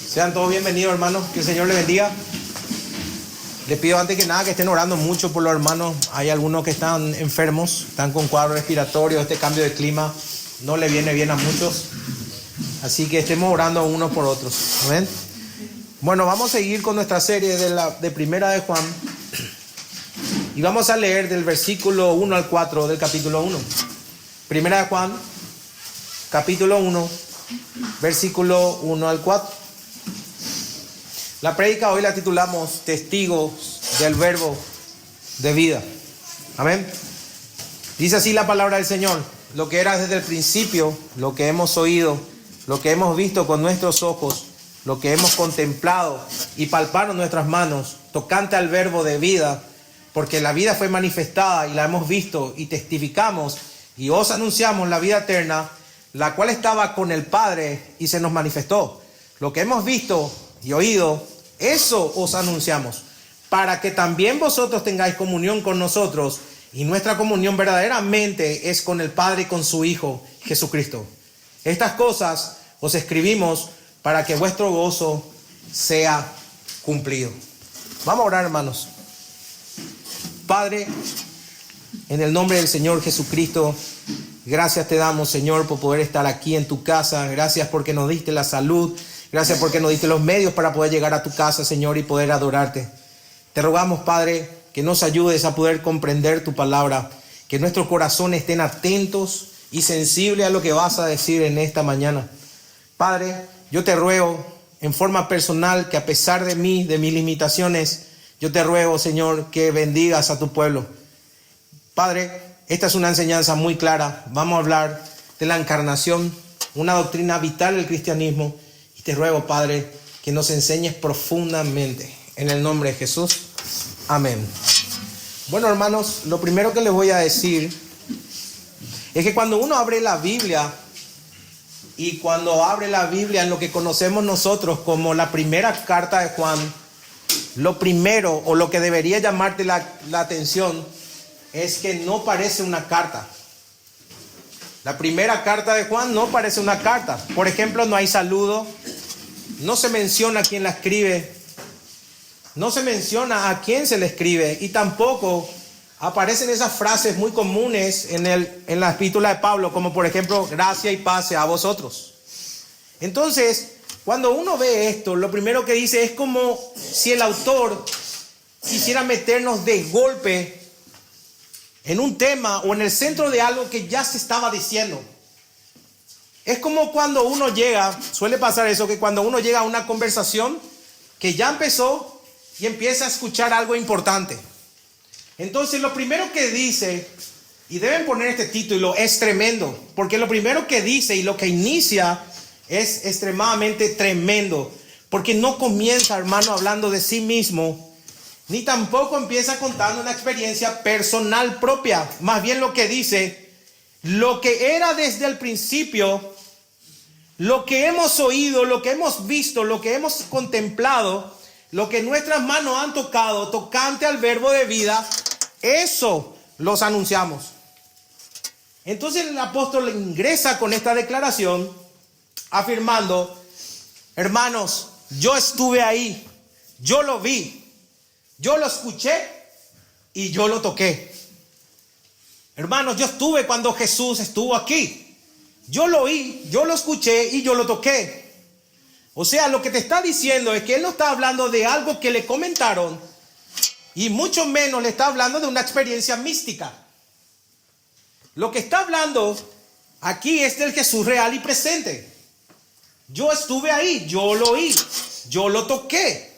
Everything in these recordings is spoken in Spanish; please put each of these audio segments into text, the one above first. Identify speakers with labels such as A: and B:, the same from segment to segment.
A: Sean todos bienvenidos, hermanos. Que el Señor les bendiga. Les pido antes que nada que estén orando mucho por los hermanos. Hay algunos que están enfermos, están con cuadros respiratorios. Este cambio de clima no le viene bien a muchos. Así que estemos orando unos por otros. ¿Amén? Bueno, vamos a seguir con nuestra serie de Primera de Juan. Y vamos a leer del versículo 1 al 4 del capítulo 1. Primera de Juan, capítulo 1, versículo 1 al 4. La prédica hoy la titulamos Testigos del Verbo de Vida. Amén. Dice así la palabra del Señor: lo que era desde el principio, lo que hemos oído, lo que hemos visto con nuestros ojos, lo que hemos contemplado y palparon nuestras manos, tocante al verbo de vida, porque la vida fue manifestada y la hemos visto y testificamos y os anunciamos la vida eterna, la cual estaba con el Padre y se nos manifestó. Lo que hemos visto y oído, eso os anunciamos, para que también vosotros tengáis comunión con nosotros, y nuestra comunión verdaderamente es con el Padre y con su Hijo Jesucristo. Estas cosas os escribimos para que vuestro gozo sea cumplido. Vamos a orar, hermanos. Padre, en el nombre del Señor Jesucristo, gracias te damos, Señor, por poder estar aquí en tu casa. Gracias porque nos diste la salud. Gracias porque nos diste los medios para poder llegar a tu casa, Señor, y poder adorarte. Te rogamos, Padre, que nos ayudes a poder comprender tu palabra, que nuestros corazones estén atentos y sensibles a lo que vas a decir en esta mañana. Padre, yo te ruego en forma personal que a pesar de mí, de mis limitaciones, yo te ruego, Señor, que bendigas a tu pueblo. Padre, esta es una enseñanza muy clara. Vamos a hablar de la encarnación, una doctrina vital del cristianismo. Y te ruego, Padre, que nos enseñes profundamente. En el nombre de Jesús. Amén. Bueno, hermanos, lo primero que les voy a decir es que cuando uno abre la Biblia, y cuando abre la Biblia en lo que conocemos nosotros como la primera carta de Juan, lo primero o lo que debería llamarte la atención es que no parece una carta. La primera carta de Juan no parece una carta. Por ejemplo, no hay saludo, no se menciona quién la escribe, no se menciona a quién se le escribe, y tampoco aparecen esas frases muy comunes en la epístola de Pablo, como por ejemplo, gracia y paz sea a vosotros. Entonces, cuando uno ve esto, lo primero que dice es como si el autor quisiera meternos de golpe en un tema o en el centro de algo que ya se estaba diciendo. Es como cuando uno llega, suele pasar eso, que cuando uno llega a una conversación que ya empezó y empieza a escuchar algo importante. Entonces lo primero que dice, y deben poner este título, es tremendo, porque lo primero que dice y lo que inicia es extremadamente tremendo, porque no comienza, hermano, hablando de sí mismo, ni tampoco empieza contando una experiencia personal propia. Más bien lo que dice, lo que era desde el principio, lo que hemos oído, lo que hemos visto, lo que hemos contemplado, lo que nuestras manos han tocado, tocante al verbo de vida, eso los anunciamos. Entonces el apóstol ingresa con esta declaración afirmando: hermanos, yo estuve ahí, yo lo vi, yo lo escuché y yo lo toqué. Hermanos, yo estuve cuando Jesús estuvo aquí. Yo lo oí, yo lo escuché y yo lo toqué. O sea, lo que te está diciendo es que él no está hablando de algo que le comentaron, y mucho menos le está hablando de una experiencia mística. Lo que está hablando aquí es del Jesús real y presente. Yo estuve ahí, yo lo oí, yo lo toqué.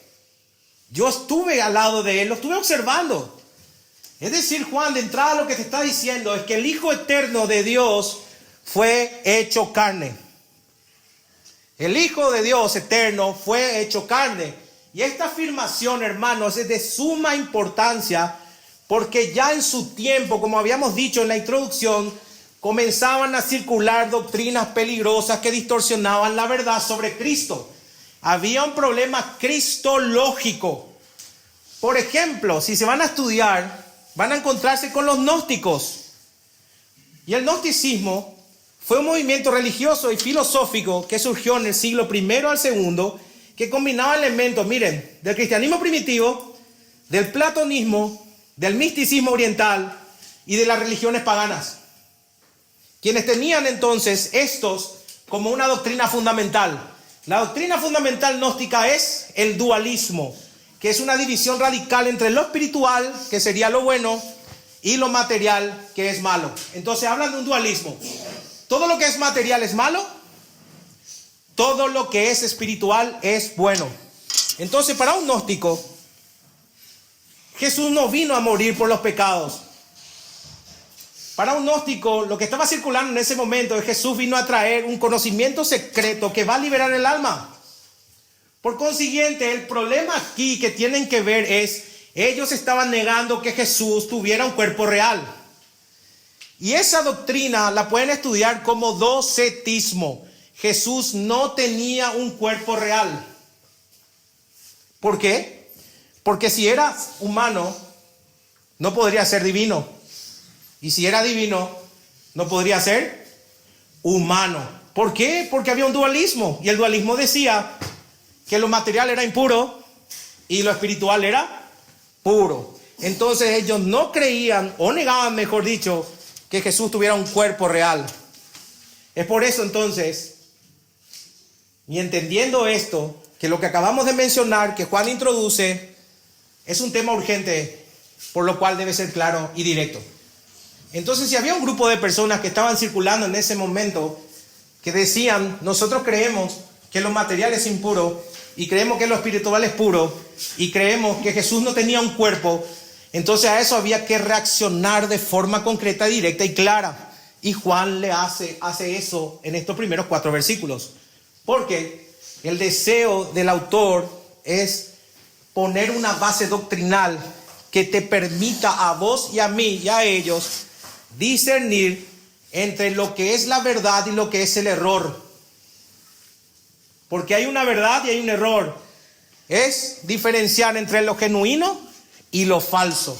A: Yo estuve al lado de él, lo estuve observando. Es decir, Juan, de entrada lo que te está diciendo es que el Hijo eterno de Dios fue hecho carne. El Hijo de Dios eterno fue hecho carne. Y esta afirmación, hermanos, es de suma importancia, porque ya en su tiempo, como habíamos dicho en la introducción, comenzaban a circular doctrinas peligrosas que distorsionaban la verdad sobre Cristo. Había un problema cristológico. Por ejemplo, si se van a estudiar, van a encontrarse con los gnósticos. Y el gnosticismo fue un movimiento religioso y filosófico que surgió en el siglo I al II, que combinaba elementos, miren, del cristianismo primitivo, del platonismo, del misticismo oriental y de las religiones paganas. Quienes tenían entonces estos como una doctrina fundamental. La doctrina fundamental gnóstica es el dualismo, que es una división radical entre lo espiritual, que sería lo bueno, y lo material, que es malo. Entonces hablan de un dualismo. Todo lo que es material es malo, todo lo que es espiritual es bueno. Entonces, para un gnóstico, Jesús no vino a morir por los pecados. Para un gnóstico, lo que estaba circulando en ese momento es que Jesús vino a traer un conocimiento secreto que va a liberar el alma. Por consiguiente, el problema aquí que tienen que ver es, ellos estaban negando que Jesús tuviera un cuerpo real. Y esa doctrina la pueden estudiar como docetismo. Jesús no tenía un cuerpo real. ¿Por qué? Porque si era humano, no podría ser divino. Y si era divino, no podría ser humano. ¿Por qué? Porque había un dualismo. Y el dualismo decía que lo material era impuro y lo espiritual era puro. Entonces ellos no creían, o negaban, mejor dicho, que Jesús tuviera un cuerpo real. Es por eso entonces, y entendiendo esto, que lo que acabamos de mencionar, que Juan introduce, es un tema urgente, por lo cual debe ser claro y directo. Entonces, si había un grupo de personas que estaban circulando en ese momento, que decían, nosotros creemos que lo material es impuro, y creemos que lo espiritual es puro, y creemos que Jesús no tenía un cuerpo, entonces a eso había que reaccionar de forma concreta, directa y clara. Y Juan le hace eso en estos primeros 4 versículos. Porque el deseo del autor es poner una base doctrinal que te permita a vos y a mí y a ellos discernir entre lo que es la verdad y lo que es el error. Porque hay una verdad y hay un error. Es diferenciar entre lo genuino y lo falso.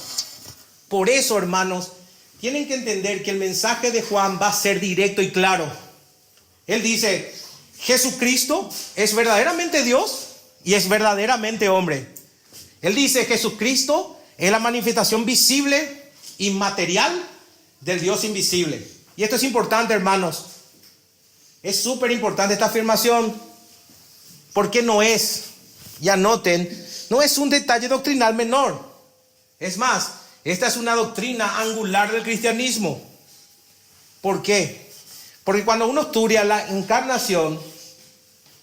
A: Por eso, hermanos, tienen que entender que el mensaje de Juan va a ser directo y claro. Él dice, Jesucristo es verdaderamente Dios y es verdaderamente hombre. Él dice, Jesucristo es la manifestación visible y material del Dios invisible. Y esto es importante, hermanos. Es súper importante esta afirmación, porque no es, y anoten, no es un detalle doctrinal menor. Es más, esta es una doctrina angular del cristianismo. ¿Por qué? Porque cuando uno estudia la encarnación,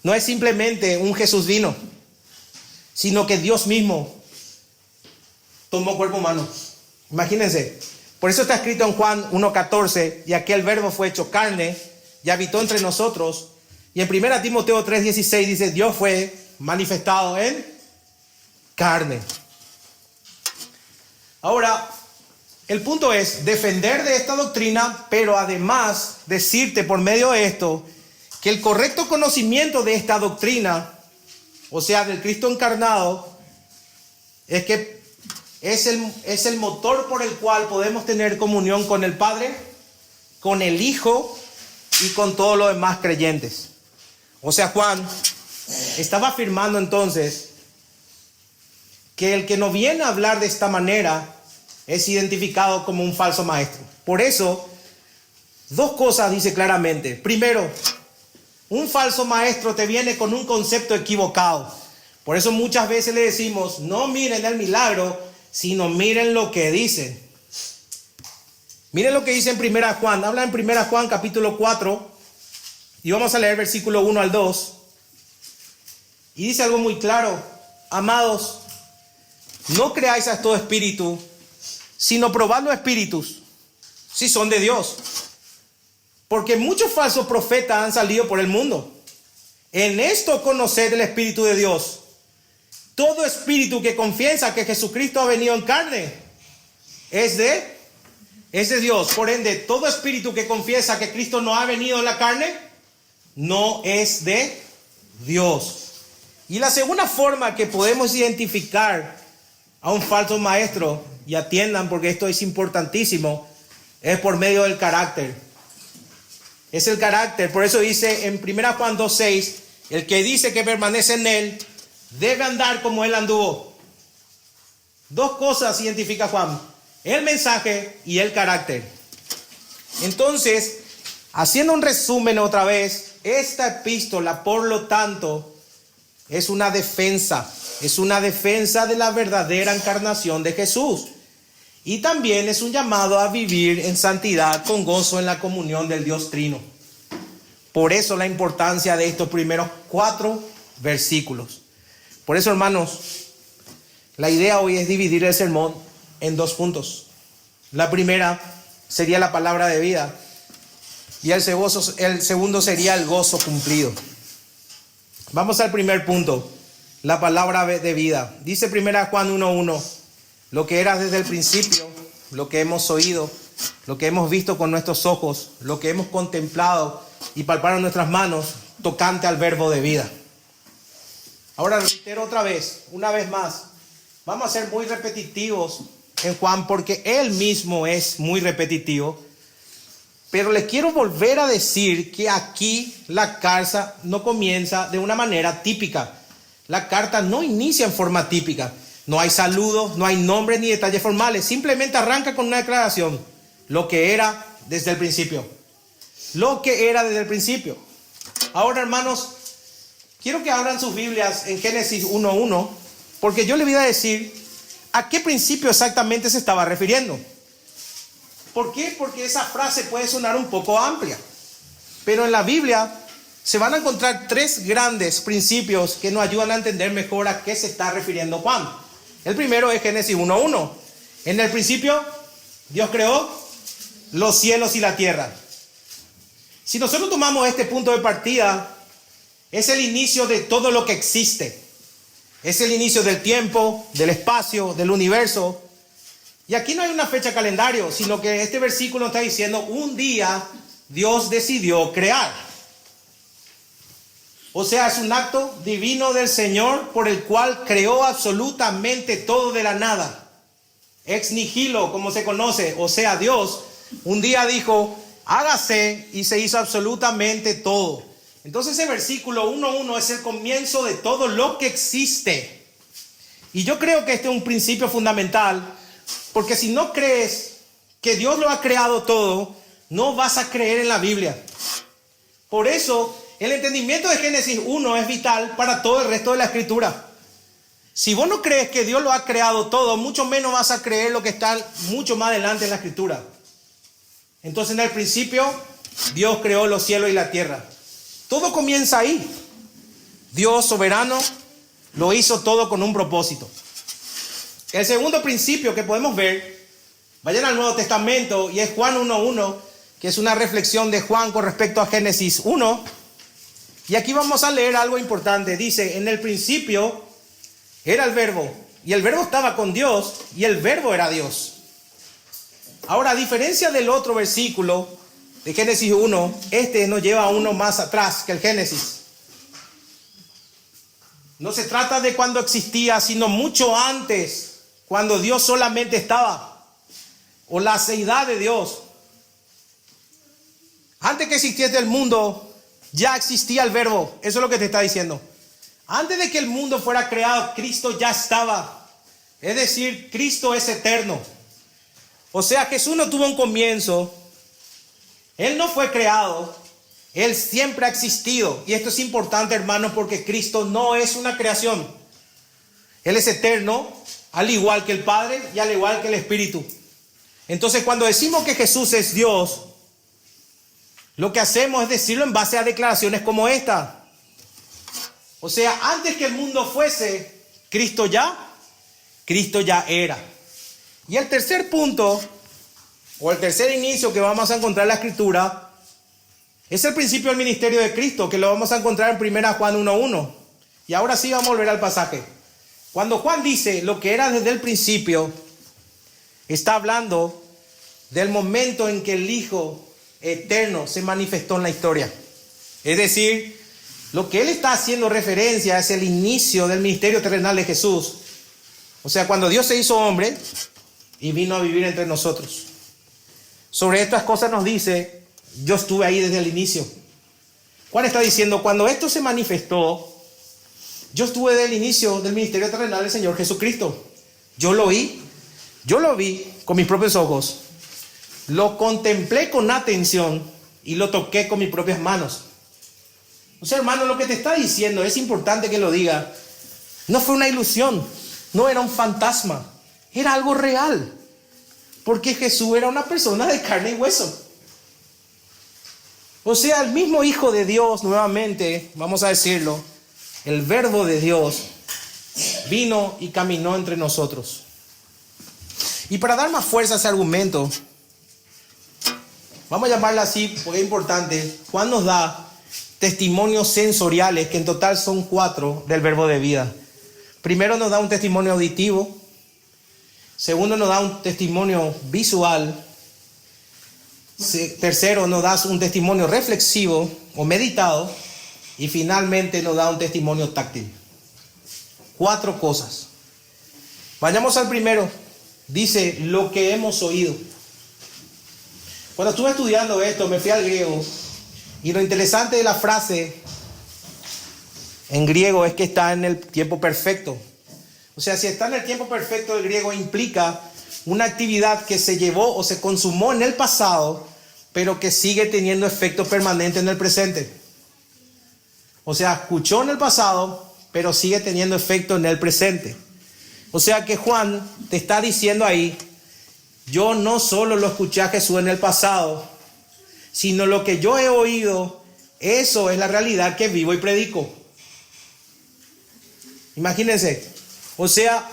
A: no es simplemente un Jesús vino, sino que Dios mismo tomó cuerpo humano. Imagínense. Por eso está escrito en Juan 1:14, y aquel verbo fue hecho carne y habitó entre nosotros. Y en 1 Timoteo 3:16 dice, Dios fue manifestado en carne. Ahora, el punto es defender de esta doctrina, pero además decirte por medio de esto que el correcto conocimiento de esta doctrina, o sea, del Cristo encarnado, es que es el motor por el cual podemos tener comunión con el Padre, con el Hijo y con todos los demás creyentes. O sea, Juan estaba afirmando entonces que el que no viene a hablar de esta manera es identificado como un falso maestro. Por eso, 2 cosas dice claramente. Primero, un falso maestro te viene con un concepto equivocado. Por eso muchas veces le decimos, no miren el milagro, sino miren lo que dicen. Miren lo que dice en 1 Juan. Habla en 1 Juan capítulo 4 y vamos a leer versículo 1 al 2. Y dice algo muy claro. Amados, no creáis a todo espíritu, sino probad los espíritus, si son de Dios. Porque muchos falsos profetas han salido por el mundo. En esto conoced el Espíritu de Dios. Todo espíritu que confiesa que Jesucristo ha venido en carne es de Dios. Por ende, todo espíritu que confiesa que Cristo no ha venido en la carne no es de Dios. Y la segunda forma que podemos identificar a un falso maestro, y atiendan porque esto es importantísimo, es por medio del carácter. Es el carácter. Por eso dice en 1 Juan 2:6 El que dice que permanece en Él debe andar como Él anduvo. Dos cosas identifica Juan: el mensaje y el carácter. Entonces, haciendo un resumen otra vez, esta epístola, por lo tanto, es una defensa de la verdadera encarnación de Jesús. Y también es un llamado a vivir en santidad con gozo en la comunión del Dios Trino. Por eso la importancia de estos primeros 4 versículos. Por eso, hermanos, la idea hoy es dividir el sermón en 2 puntos. La primera sería la palabra de vida y el segundo sería el gozo cumplido. Vamos al primer punto, la palabra de vida. Dice 1 Juan 1:1, lo que era desde el principio, lo que hemos oído, lo que hemos visto con nuestros ojos, lo que hemos contemplado y palparon nuestras manos, tocante al verbo de vida. Ahora reitero otra vez, una vez más, vamos a ser muy repetitivos en Juan porque él mismo es muy repetitivo. Pero les quiero volver a decir que aquí la carta no comienza de una manera típica. La carta no inicia en forma típica. No hay saludos, no hay nombres ni detalles formales. Simplemente arranca con una declaración. Lo que era desde el principio. Lo que era desde el principio. Ahora, hermanos, quiero que abran sus Biblias en Génesis 1:1, porque yo les voy a decir a qué principio exactamente se estaba refiriendo. ¿Por qué? Porque esa frase puede sonar un poco amplia. Pero en la Biblia se van a encontrar 3 grandes principios que nos ayudan a entender mejor a qué se está refiriendo Juan. El primero es Génesis 1:1. En el principio, Dios creó los cielos y la tierra. Si nosotros tomamos este punto de partida, es el inicio de todo lo que existe. Es el inicio del tiempo, del espacio, del universo. Y aquí no hay una fecha calendario, sino que este versículo está diciendo: un día Dios decidió crear. O sea, es un acto divino del Señor por el cual creó absolutamente todo de la nada. Ex nihilo, como se conoce. O sea, Dios un día dijo: hágase, y se hizo absolutamente todo. Entonces ese versículo 1:1 es el comienzo de todo lo que existe. Y yo creo que este es un principio fundamental, porque si no crees que Dios lo ha creado todo, no vas a creer en la Biblia. Por eso, el entendimiento de Génesis 1 es vital para todo el resto de la Escritura. Si vos no crees que Dios lo ha creado todo, mucho menos vas a creer lo que está mucho más adelante en la Escritura. Entonces, en el principio, Dios creó los cielos y la tierra. Todo comienza ahí. Dios soberano lo hizo todo con un propósito. El segundo principio que podemos ver, vayan al Nuevo Testamento, y es Juan 1:1, que es una reflexión de Juan con respecto a Génesis 1. Y aquí vamos a leer algo importante. Dice: en el principio era el verbo, y el verbo estaba con Dios, y el verbo era Dios. Ahora, a diferencia del otro versículo de Génesis 1, este nos lleva a uno más atrás que el Génesis. No se trata de cuando existía, sino mucho antes, cuando Dios solamente estaba, o la seidad de Dios. Antes que existiese el mundo, ya existía el verbo. Eso es lo que te está diciendo. Antes de que el mundo fuera creado, Cristo ya estaba. Es decir, Cristo es eterno. O sea, Jesús no tuvo un comienzo. Él no fue creado. Él siempre ha existido. Y esto es importante, hermanos, porque Cristo no es una creación. Él es eterno, al igual que el Padre y al igual que el Espíritu. Entonces, cuando decimos que Jesús es Dios, lo que hacemos es decirlo en base a declaraciones como esta. O sea, antes que el mundo fuese, Cristo ya era. Y el tercer punto, o el tercer inicio que vamos a encontrar en la Escritura, es el principio del ministerio de Cristo, que lo vamos a encontrar en 1 Juan 1:1. Y ahora sí vamos a volver al pasaje. Cuando Juan dice lo que era desde el principio, está hablando del momento en que el Hijo eterno se manifestó en la historia. Es decir, lo que él está haciendo referencia es el inicio del ministerio terrenal de Jesús. O sea, cuando Dios se hizo hombre y vino a vivir entre nosotros. Sobre estas cosas nos dice: yo estuve ahí desde el inicio. Juan está diciendo, cuando esto se manifestó, yo estuve del inicio del ministerio terrenal del Señor Jesucristo. Yo lo vi con mis propios ojos, lo contemplé con atención y lo toqué con mis propias manos. O sea, hermano, lo que te está diciendo, es importante que lo diga, no fue una ilusión, no era un fantasma, era algo real. Porque Jesús era una persona de carne y hueso. O sea, el mismo Hijo de Dios, nuevamente, vamos a decirlo, el Verbo de Dios, vino y caminó entre nosotros. Y para dar más fuerza a ese argumento, vamos a llamarla así porque es importante, Juan nos da testimonios sensoriales, que en total son 4 del Verbo de vida. Primero nos da un testimonio auditivo. Segundo nos da un testimonio visual. Tercero nos da un testimonio reflexivo o meditado. Y finalmente nos da un testimonio táctil. 4 cosas. Vayamos al primero. Dice, lo que hemos oído. Cuando estuve estudiando esto, me fui al griego. Y lo interesante de la frase en griego es que está en el tiempo perfecto. O sea, si está en el tiempo perfecto del griego, implica una actividad que se llevó o se consumó en el pasado, pero que sigue teniendo efecto permanente en el presente. O sea, escuchó en el pasado, pero sigue teniendo efecto en el presente. O sea que Juan te está diciendo ahí, yo no solo lo escuché a Jesús en el pasado, sino lo que yo he oído, eso es la realidad que vivo y predico. Imagínense, o sea,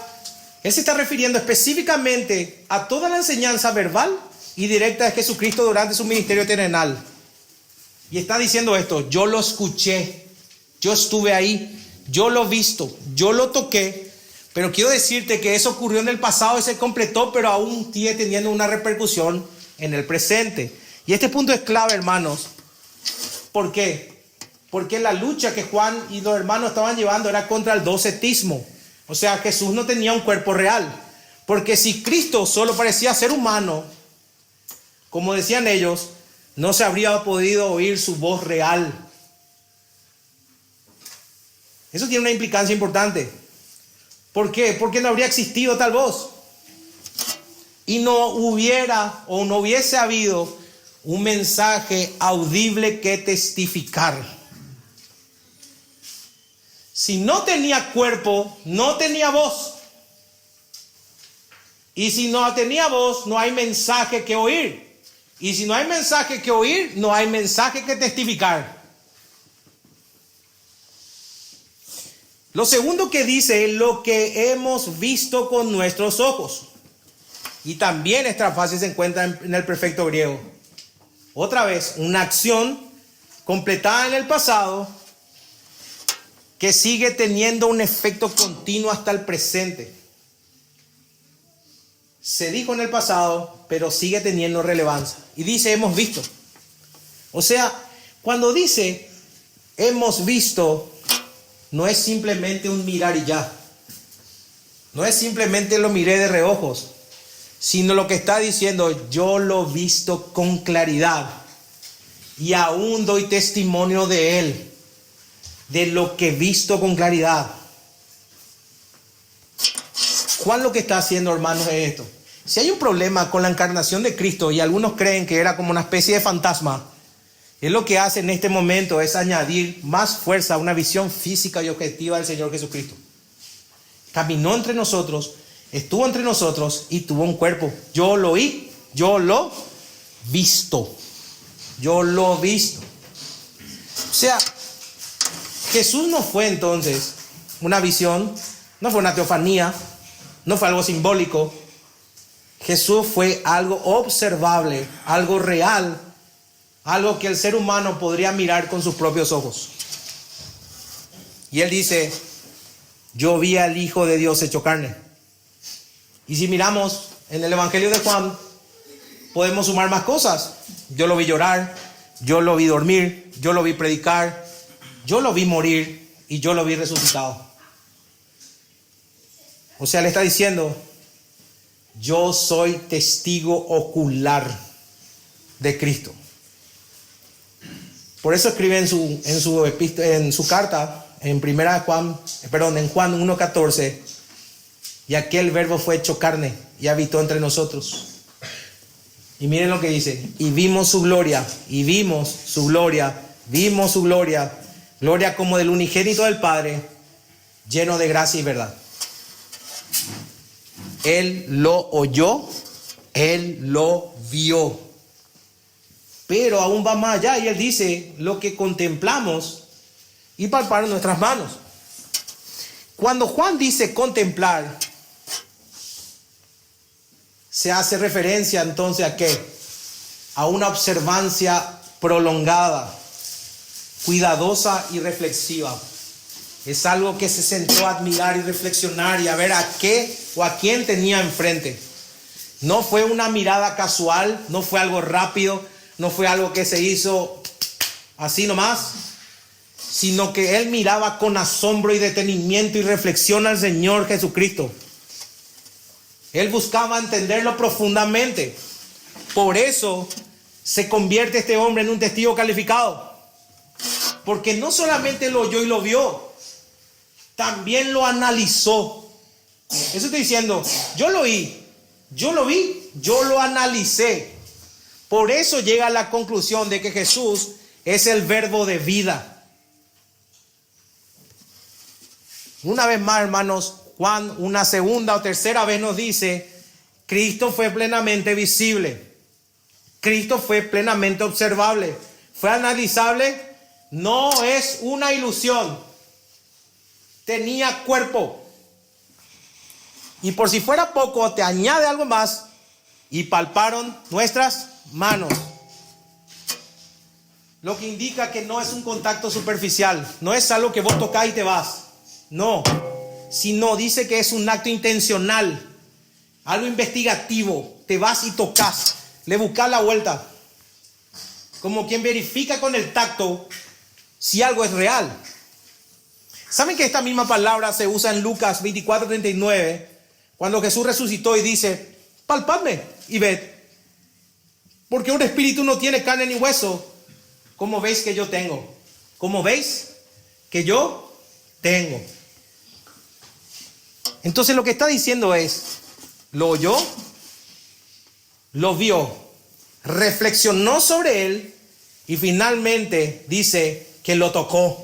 A: él se está refiriendo específicamente a toda la enseñanza verbal y directa de Jesucristo durante su ministerio terrenal. Y está diciendo esto, yo lo escuché, yo estuve ahí, yo lo he visto, yo lo toqué, pero quiero decirte que eso ocurrió en el pasado y se completó, pero aún sigue teniendo una repercusión en el presente. Y este punto es clave, hermanos. ¿Por qué? Porque la lucha que Juan y los hermanos estaban llevando era contra el docetismo. O sea, Jesús no tenía un cuerpo real. Porque si Cristo solo parecía ser humano, como decían ellos, no se habría podido oír su voz real. Eso tiene una implicancia importante. ¿Por qué? Porque no habría existido tal voz. Y no hubiera o no hubiese habido un mensaje audible que testificar. Si no tenía cuerpo, no tenía voz. Y si no tenía voz, no hay mensaje que oír. Y si no hay mensaje que oír, no hay mensaje que testificar. Lo segundo que dice es lo que hemos visto con nuestros ojos. Y también esta frase se encuentra en el perfecto griego. Otra vez, una acción completada en el pasado que sigue teniendo un efecto continuo hasta el presente. Se dijo en el pasado, pero sigue teniendo relevancia. Y dice, hemos visto. O sea, cuando dice, hemos visto, no es simplemente un mirar y ya. No es simplemente lo miré de reojos, sino lo que está diciendo, yo lo he visto con claridad. Y aún doy testimonio de él, de lo que he visto con claridad. Juan lo que está haciendo, hermanos, es esto. Si hay un problema con la encarnación de Cristo y algunos creen que era como una especie de fantasma, él lo que hace en este momento es añadir más fuerza a una visión física y objetiva del Señor Jesucristo. Caminó entre nosotros, estuvo entre nosotros y tuvo un cuerpo. Yo lo oí, yo lo he visto. Yo lo he visto. O sea, Jesús no fue entonces una visión, no fue una teofanía, no fue algo simbólico. Jesús fue algo observable, algo real, algo que el ser humano podría mirar con sus propios ojos. Y él dice, yo vi al Hijo de Dios hecho carne. Y si miramos en el Evangelio de Juan, podemos sumar más cosas. Yo lo vi llorar, yo lo vi dormir, yo lo vi predicar, yo lo vi morir y yo lo vi resucitado. O sea, le está diciendo, yo soy testigo ocular de Cristo. Por eso escribe en su carta, en Juan 1:14, y aquel verbo fue hecho carne y habitó entre nosotros. Y miren lo que dice, y vimos su gloria, gloria como del unigénito del Padre, lleno de gracia y verdad. Él lo oyó, él lo vio. Pero aún va más allá y él dice, lo que contemplamos y palparon nuestras manos. Cuando Juan dice contemplar, se hace referencia entonces ¿a qué? A una observancia prolongada, cuidadosa y reflexiva. Es algo que se sentó a admirar y reflexionar y a ver a qué o a quién tenía enfrente. No fue una mirada casual, no fue algo rápido, no fue algo que se hizo así nomás, sino que él miraba con asombro y detenimiento y reflexión al Señor Jesucristo. Él buscaba entenderlo profundamente. Por eso se convierte este hombre en un testigo calificado. Porque no solamente lo oyó y lo vio, también lo analizó. Eso estoy diciendo, yo lo oí, yo lo vi, yo lo analicé. Por eso llega a la conclusión de que Jesús es el verbo de vida. Una vez más, hermanos, Juan una segunda o tercera vez nos dice, Cristo fue plenamente visible. Cristo fue plenamente observable. Fue analizable. No es una ilusión. Tenía cuerpo. Y por si fuera poco, te añade algo más. Y palparon nuestras manos. Lo que indica que no es un contacto superficial. No es algo que vos tocás y te vas. No. Sino dice que es un acto intencional. Algo investigativo. Te vas y tocas. Le buscas la vuelta. Como quien verifica con el tacto si algo es real. ¿Saben que esta misma palabra se usa en Lucas 24:39? Cuando Jesús resucitó y dice, palpadme y ved. Porque un espíritu no tiene carne ni hueso, como veis que yo tengo. Como veis que yo tengo. Entonces lo que está diciendo es, lo oyó, lo vio, reflexionó sobre él y finalmente dice que lo tocó.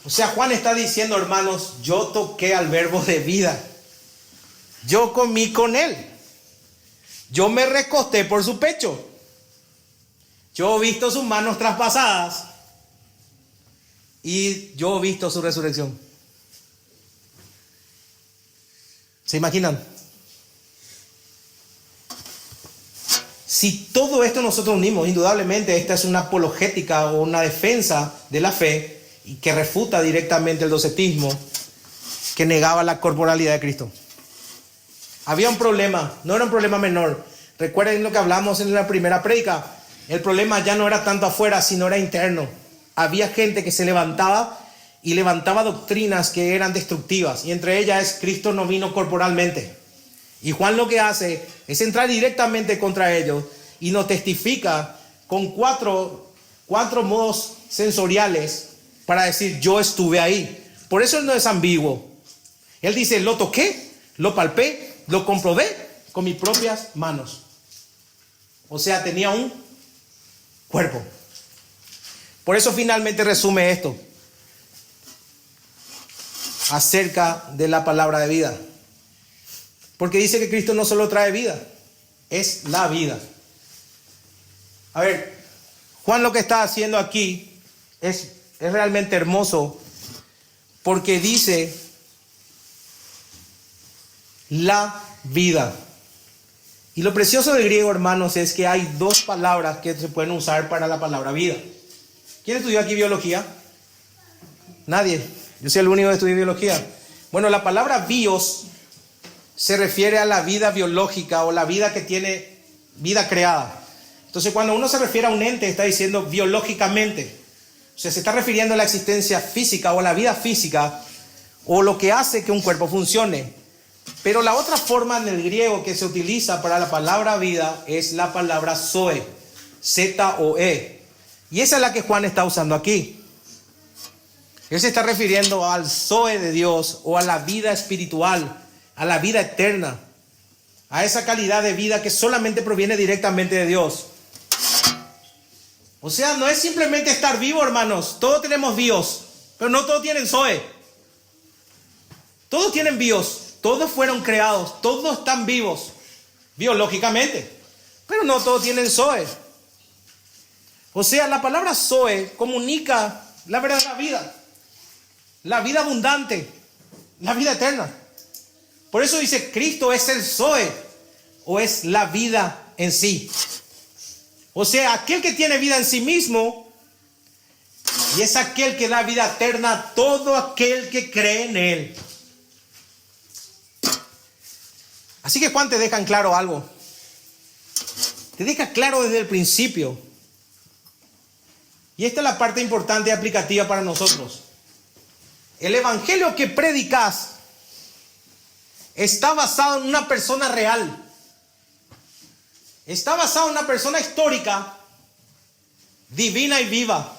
A: O sea, Juan está diciendo, hermanos, yo toqué al verbo de vida. Yo comí con él. Yo me recosté por su pecho. Yo he visto sus manos traspasadas y yo he visto su resurrección. ¿Se imaginan? Si todo esto nosotros unimos, indudablemente esta es una apologética o una defensa de la fe y que refuta directamente el docetismo que negaba la corporalidad de Cristo. Había un problema, no era un problema menor. Recuerden lo que hablamos en la primera prédica. El problema ya no era tanto afuera, sino era interno. Había gente que se levantaba y levantaba doctrinas que eran destructivas. Y entre ellas es Cristo no vino corporalmente. Y Juan lo que hace es entrar directamente contra ellos y nos testifica con cuatro modos sensoriales para decir yo estuve ahí. Por eso él no es ambiguo. Él dice lo toqué, lo palpé, lo comprobé con mis propias manos. O sea, tenía un cuerpo. Por eso finalmente resume esto acerca de la palabra de vida. Porque dice que Cristo no solo trae vida, es la vida. A ver, Juan lo que está haciendo aquí es realmente hermoso, porque dice la vida. Y lo precioso del griego, hermanos, es que hay dos palabras que se pueden usar para la palabra vida. ¿Quién estudió aquí biología? Nadie. Yo soy el único que estudió biología. Bueno, la palabra bios se refiere a la vida biológica o la vida que tiene vida creada. Entonces, cuando uno se refiere a un ente, está diciendo biológicamente. O sea, se está refiriendo a la existencia física o a la vida física o lo que hace que un cuerpo funcione. Pero la otra forma en el griego que se utiliza para la palabra vida es la palabra zoe. Z-O-E. Y esa es la que Juan está usando aquí. Él se está refiriendo al Zoe de Dios, o a la vida espiritual, a la vida eterna, a esa calidad de vida que solamente proviene directamente de Dios. O sea, no es simplemente estar vivo, hermanos. Todos tenemos bios, pero no todos tienen Zoe. Todos tienen bios, todos fueron creados, todos están vivos biológicamente, pero no todos tienen Zoe. O sea, la palabra Zoe comunica la verdadera vida, la vida abundante, la vida eterna. Por eso dice, Cristo es el Zoe, o es la vida en sí. O sea, aquel que tiene vida en sí mismo, y es aquel que da vida eterna a todo aquel que cree en Él. Así que Juan te deja en claro algo. Te deja claro desde el principio. Y esta es la parte importante y aplicativa para nosotros. El evangelio que predicas está basado en una persona real. Está basado en una persona histórica, divina y viva.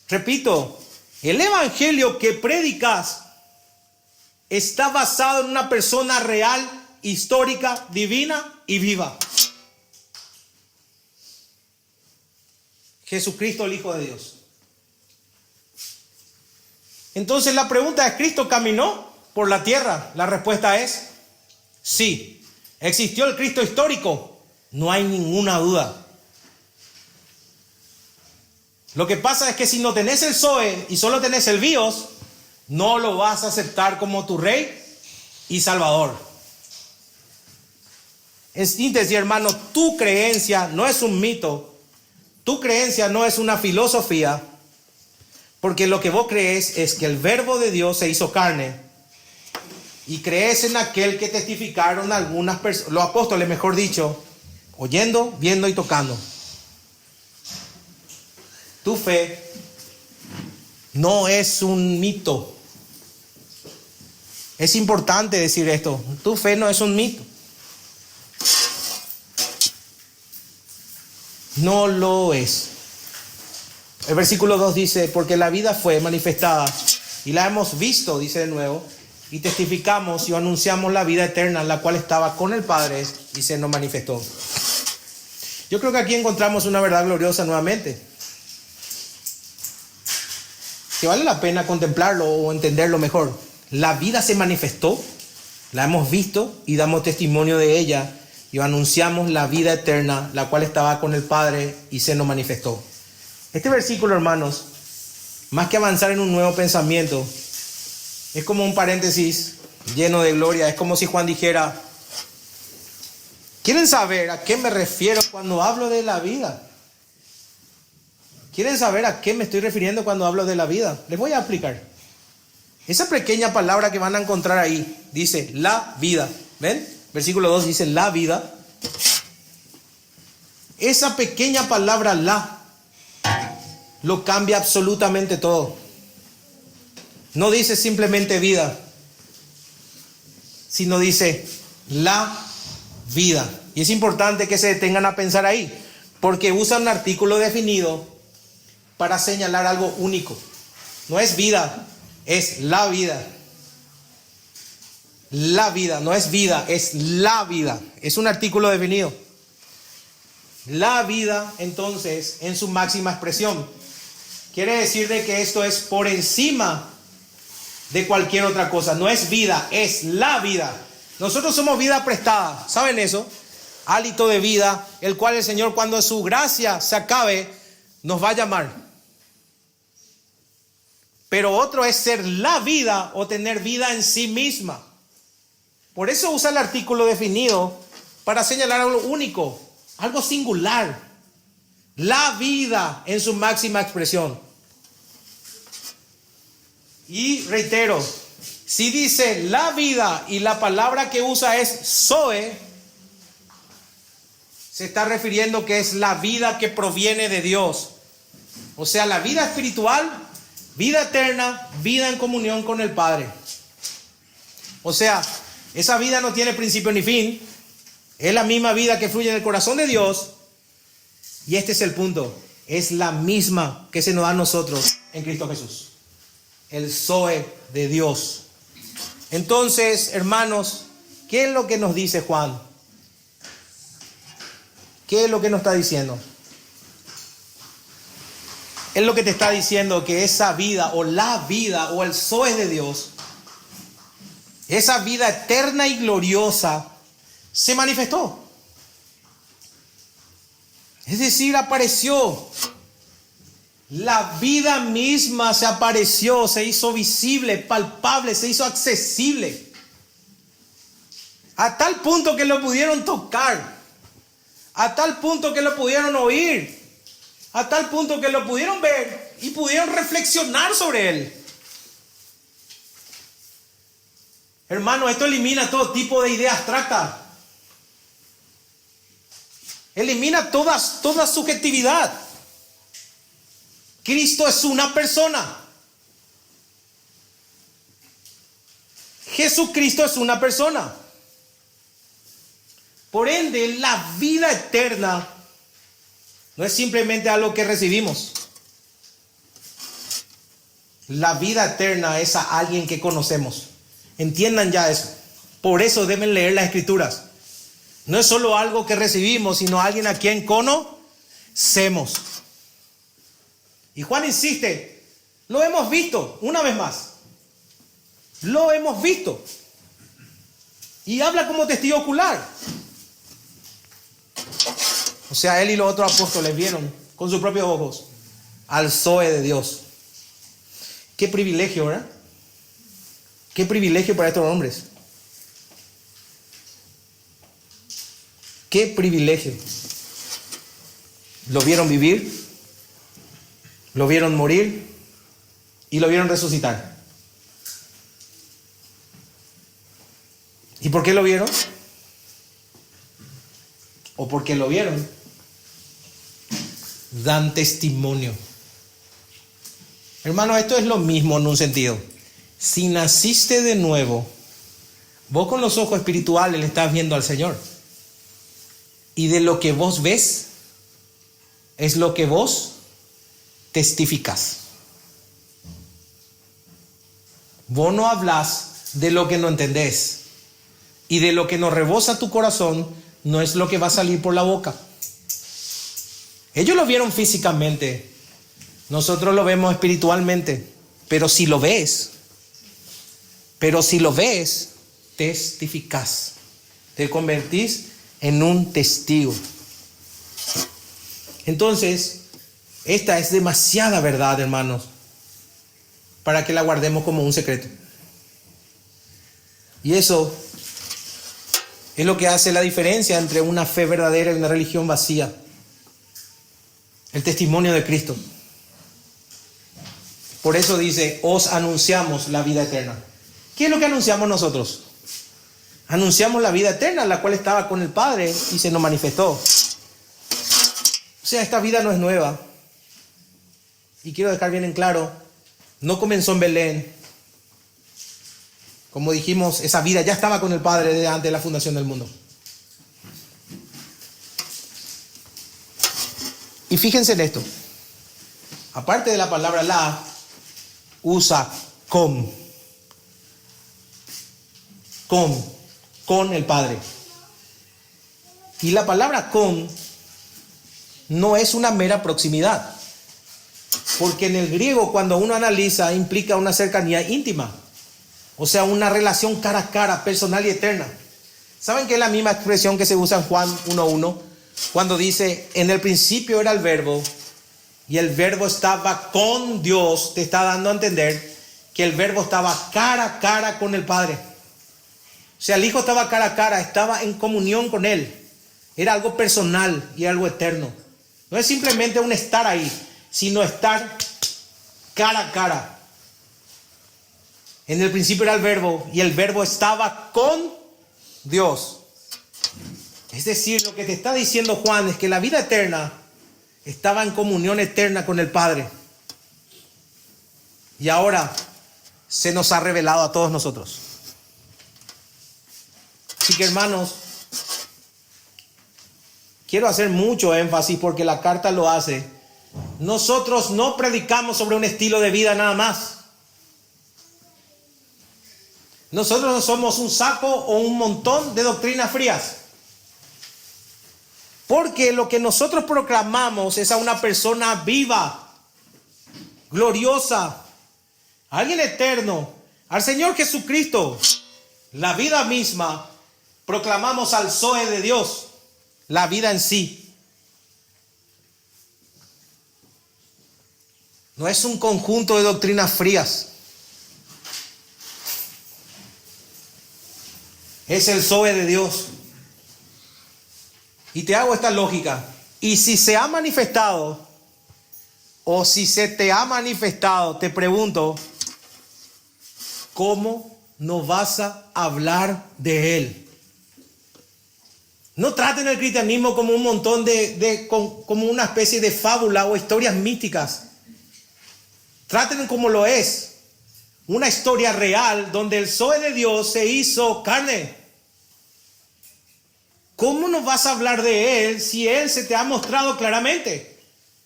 A: Repito, el evangelio que predicas está basado en una persona real, histórica, divina y viva. Jesucristo, el Hijo de Dios. Entonces la pregunta es, ¿Cristo caminó por la tierra? La respuesta es sí. ¿Existió el Cristo histórico? No hay ninguna duda. Lo que pasa es que si no tenés el Zoe y solo tenés el Bios, no lo vas a aceptar como tu Rey y Salvador. En síntesis, hermano, tu creencia no es un mito. Tu creencia no es una filosofía, porque lo que vos crees es que el verbo de Dios se hizo carne, y crees en aquel que testificaron algunas personas, los apóstoles, mejor dicho, oyendo, viendo y tocando. Tu fe no es un mito. Es importante decir esto. Tu fe no es un mito. No lo es. El versículo 2 dice, porque la vida fue manifestada y la hemos visto, dice de nuevo, y testificamos y anunciamos la vida eterna, la cual estaba con el Padre y se nos manifestó. Yo creo que aquí encontramos una verdad gloriosa nuevamente, que vale la pena contemplarlo o entenderlo mejor. La vida se manifestó, la hemos visto y damos testimonio de ella, y anunciamos la vida eterna, la cual estaba con el Padre y se nos manifestó. Este versículo, hermanos, más que avanzar en un nuevo pensamiento, es como un paréntesis lleno de gloria. Es como si Juan dijera, ¿quieren saber a qué me refiero cuando hablo de la vida? ¿Quieren saber a qué me estoy refiriendo cuando hablo de la vida? Les voy a explicar. Esa pequeña palabra que van a encontrar ahí, dice la vida. ¿Ven? Versículo 2 dice la vida. Esa pequeña palabra la lo cambia absolutamente todo. No dice simplemente vida, sino dice la vida. Y es importante que se detengan a pensar ahí, porque usa un artículo definido para señalar algo único. No es vida, es la vida. La vida, no es vida, es la vida. Es un artículo definido. La vida, entonces, en su máxima expresión, quiere decir de que esto es por encima de cualquier otra cosa. No es vida, es la vida. Nosotros somos vida prestada, ¿saben eso? Hálito de vida, el cual el Señor, cuando su gracia se acabe, nos va a llamar. Pero otro es ser la vida o tener vida en sí misma. Por eso usa el artículo definido para señalar algo único, algo singular. La vida en su máxima expresión. Y reitero, si dice la vida y la palabra que usa es Zoe, se está refiriendo que es la vida que proviene de Dios. O sea, la vida espiritual, vida eterna, vida en comunión con el Padre. O sea, esa vida no tiene principio ni fin. Es la misma vida que fluye en el corazón de Dios. Y este es el punto. Es la misma que se nos da a nosotros en Cristo Jesús. El Zoe de Dios. Entonces, hermanos, ¿qué es lo que nos dice Juan? ¿Qué es lo que nos está diciendo? Es lo que te está diciendo que esa vida o la vida o el Zoe de Dios, esa vida eterna y gloriosa, se manifestó. Es decir, apareció. La vida misma se apareció, se hizo visible, palpable, se hizo accesible. A tal punto que lo pudieron tocar. A tal punto que lo pudieron oír. A tal punto que lo pudieron ver y pudieron reflexionar sobre él. Hermano, esto elimina todo tipo de idea abstracta. Elimina toda subjetividad. Cristo es una persona. Jesucristo es una persona. Por ende, la vida eterna no es simplemente algo que recibimos. La vida eterna es a alguien que conocemos. Entiendan ya eso. Por eso deben leer las Escrituras. No es solo algo que recibimos, sino alguien a quien conocemos. Y Juan insiste, lo hemos visto una vez más. Lo hemos visto. Y habla como testigo ocular. O sea, él y los otros apóstoles vieron con sus propios ojos al Zoe de Dios. Qué privilegio, ¿verdad? Qué privilegio para estos hombres. Qué privilegio. Lo vieron vivir, lo vieron morir y lo vieron resucitar. ¿Y por qué lo vieron? ¿O por qué lo vieron? Dan testimonio. Hermano, esto es lo mismo en un sentido. Si naciste de nuevo, vos con los ojos espirituales le estás viendo al Señor. Y de lo que vos ves, es lo que vos testificás. Vos no hablás de lo que no entendés. Y de lo que no rebosa tu corazón, no es lo que va a salir por la boca. Ellos lo vieron físicamente. Nosotros lo vemos espiritualmente. Pero si lo ves, testificás. Te convertís en un testigo. Entonces, esta es demasiada verdad, hermanos, para que la guardemos como un secreto. Y eso es lo que hace la diferencia entre una fe verdadera y una religión vacía. El testimonio de Cristo. Por eso dice, os anunciamos la vida eterna. ¿Qué es lo que anunciamos nosotros? Anunciamos la vida eterna, la cual estaba con el Padre y se nos manifestó. O sea, esta vida no es nueva. Y quiero dejar bien en claro, no comenzó en Belén. Como dijimos, esa vida ya estaba con el Padre desde antes de la fundación del mundo. Y fíjense en esto. Aparte de la palabra la, usa con el Padre. Y la palabra con no es una mera proximidad. Porque en el griego, cuando uno analiza, implica una cercanía íntima. O sea, una relación cara a cara, personal y eterna. ¿Saben que es la misma expresión que se usa en Juan 1:1? Cuando dice, en el principio era el verbo, y el verbo estaba con Dios. Te está dando a entender que el verbo estaba cara a cara con el Padre. O sea, el Hijo estaba cara a cara, estaba en comunión con Él. Era algo personal y algo eterno. No es simplemente un estar ahí, sino estar cara a cara. En el principio era el verbo y el verbo estaba con Dios. Es decir, lo que te está diciendo Juan es que la vida eterna estaba en comunión eterna con el Padre. Y ahora se nos ha revelado a todos nosotros. Así que, hermanos, quiero hacer mucho énfasis porque la carta lo hace. Nosotros no predicamos sobre un estilo de vida nada más. Nosotros no somos un saco o un montón de doctrinas frías. Porque lo que nosotros proclamamos es a una persona viva, gloriosa, alguien eterno, al Señor Jesucristo. La vida misma, proclamamos al Zoe de Dios, la vida en sí. No es un conjunto de doctrinas frías. Es el Zoe de Dios. Y te hago esta lógica. Y si se ha manifestado, o si se te ha manifestado, te pregunto, ¿cómo no vas a hablar de Él? No traten el cristianismo como un montón como una especie de fábula o historias místicas. Traten como lo es. Una historia real donde el Zoe de Dios se hizo carne. ¿Cómo no vas a hablar de Él si Él se te ha mostrado claramente?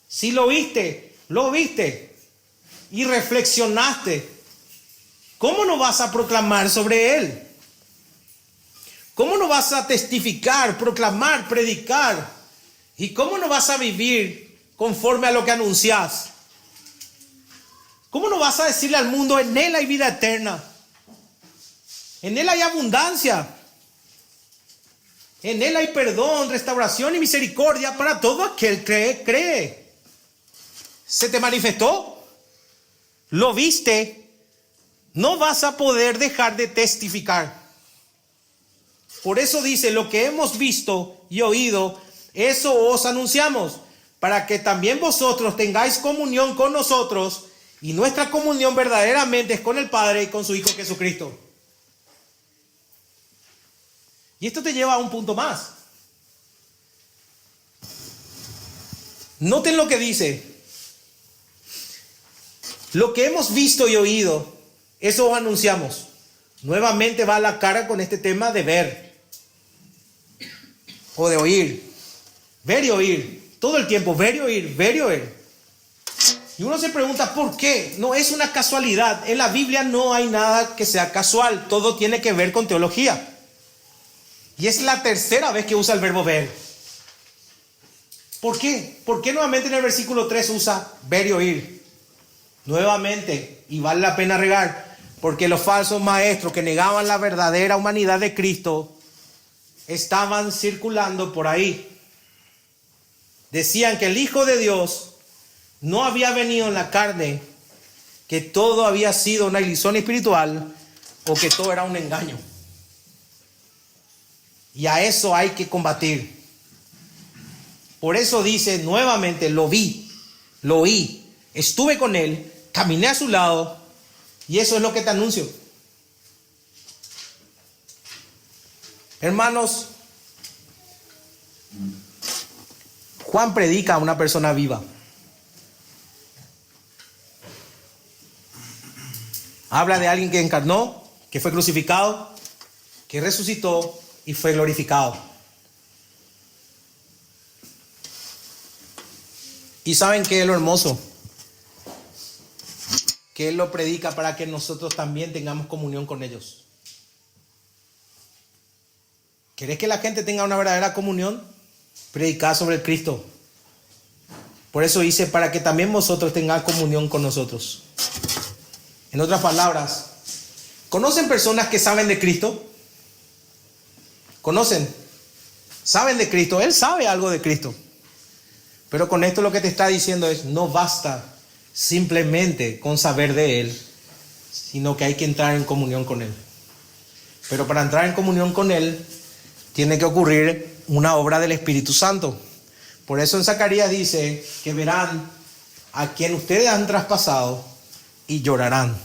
A: Si lo viste y reflexionaste. ¿Cómo no vas a proclamar sobre Él? ¿Cómo no vas a testificar, proclamar, predicar? ¿Y cómo no vas a vivir conforme a lo que anuncias? ¿Cómo no vas a decirle al mundo, en Él hay vida eterna? En Él hay abundancia. En Él hay perdón, restauración y misericordia para todo aquel que cree. ¿Se te manifestó? ¿Lo viste? No vas a poder dejar de testificar. Por eso dice, lo que hemos visto y oído, eso os anunciamos, para que también vosotros tengáis comunión con nosotros, y nuestra comunión verdaderamente es con el Padre y con su Hijo Jesucristo. Y esto te lleva a un punto más. Noten lo que dice. Lo que hemos visto y oído, eso anunciamos. Nuevamente va a la cara con este tema de ver o de oír. Ver y oír. Todo el tiempo, ver y oír, ver y oír. Y uno se pregunta, ¿por qué? No es una casualidad. En la Biblia no hay nada que sea casual. Todo tiene que ver con teología. Y es la tercera vez que usa el verbo ver. ¿Por qué? ¿Por qué nuevamente en el versículo 3 usa ver y oír? Nuevamente, y vale la pena regar, porque los falsos maestros que negaban la verdadera humanidad de Cristo estaban circulando por ahí. Decían que el Hijo de Dios no había venido en la carne, que todo había sido una ilusión espiritual o que todo era un engaño. Y a eso hay que combatir. Por eso dice nuevamente, lo vi, lo oí, estuve con Él, caminé a su lado, y eso es lo que te anuncio. Hermanos, Juan predica a una persona viva. Habla de alguien que encarnó, que fue crucificado, que resucitó y fue glorificado. Y ¿saben qué es lo hermoso? Que Él lo predica para que nosotros también tengamos comunión con ellos. ¿Querés que la gente tenga una verdadera comunión? Predicar sobre el Cristo. Por eso dice, para que también vosotros tengáis comunión con nosotros. En otras palabras, ¿conocen personas que saben de Cristo? ¿Conocen? ¿Saben de Cristo? Él sabe algo de Cristo. Pero con esto lo que te está diciendo es, no basta simplemente con saber de Él, sino que hay que entrar en comunión con Él. Pero para entrar en comunión con Él, tiene que ocurrir una obra del Espíritu Santo. Por eso en Zacarías dice que verán a quien ustedes han traspasado y llorarán.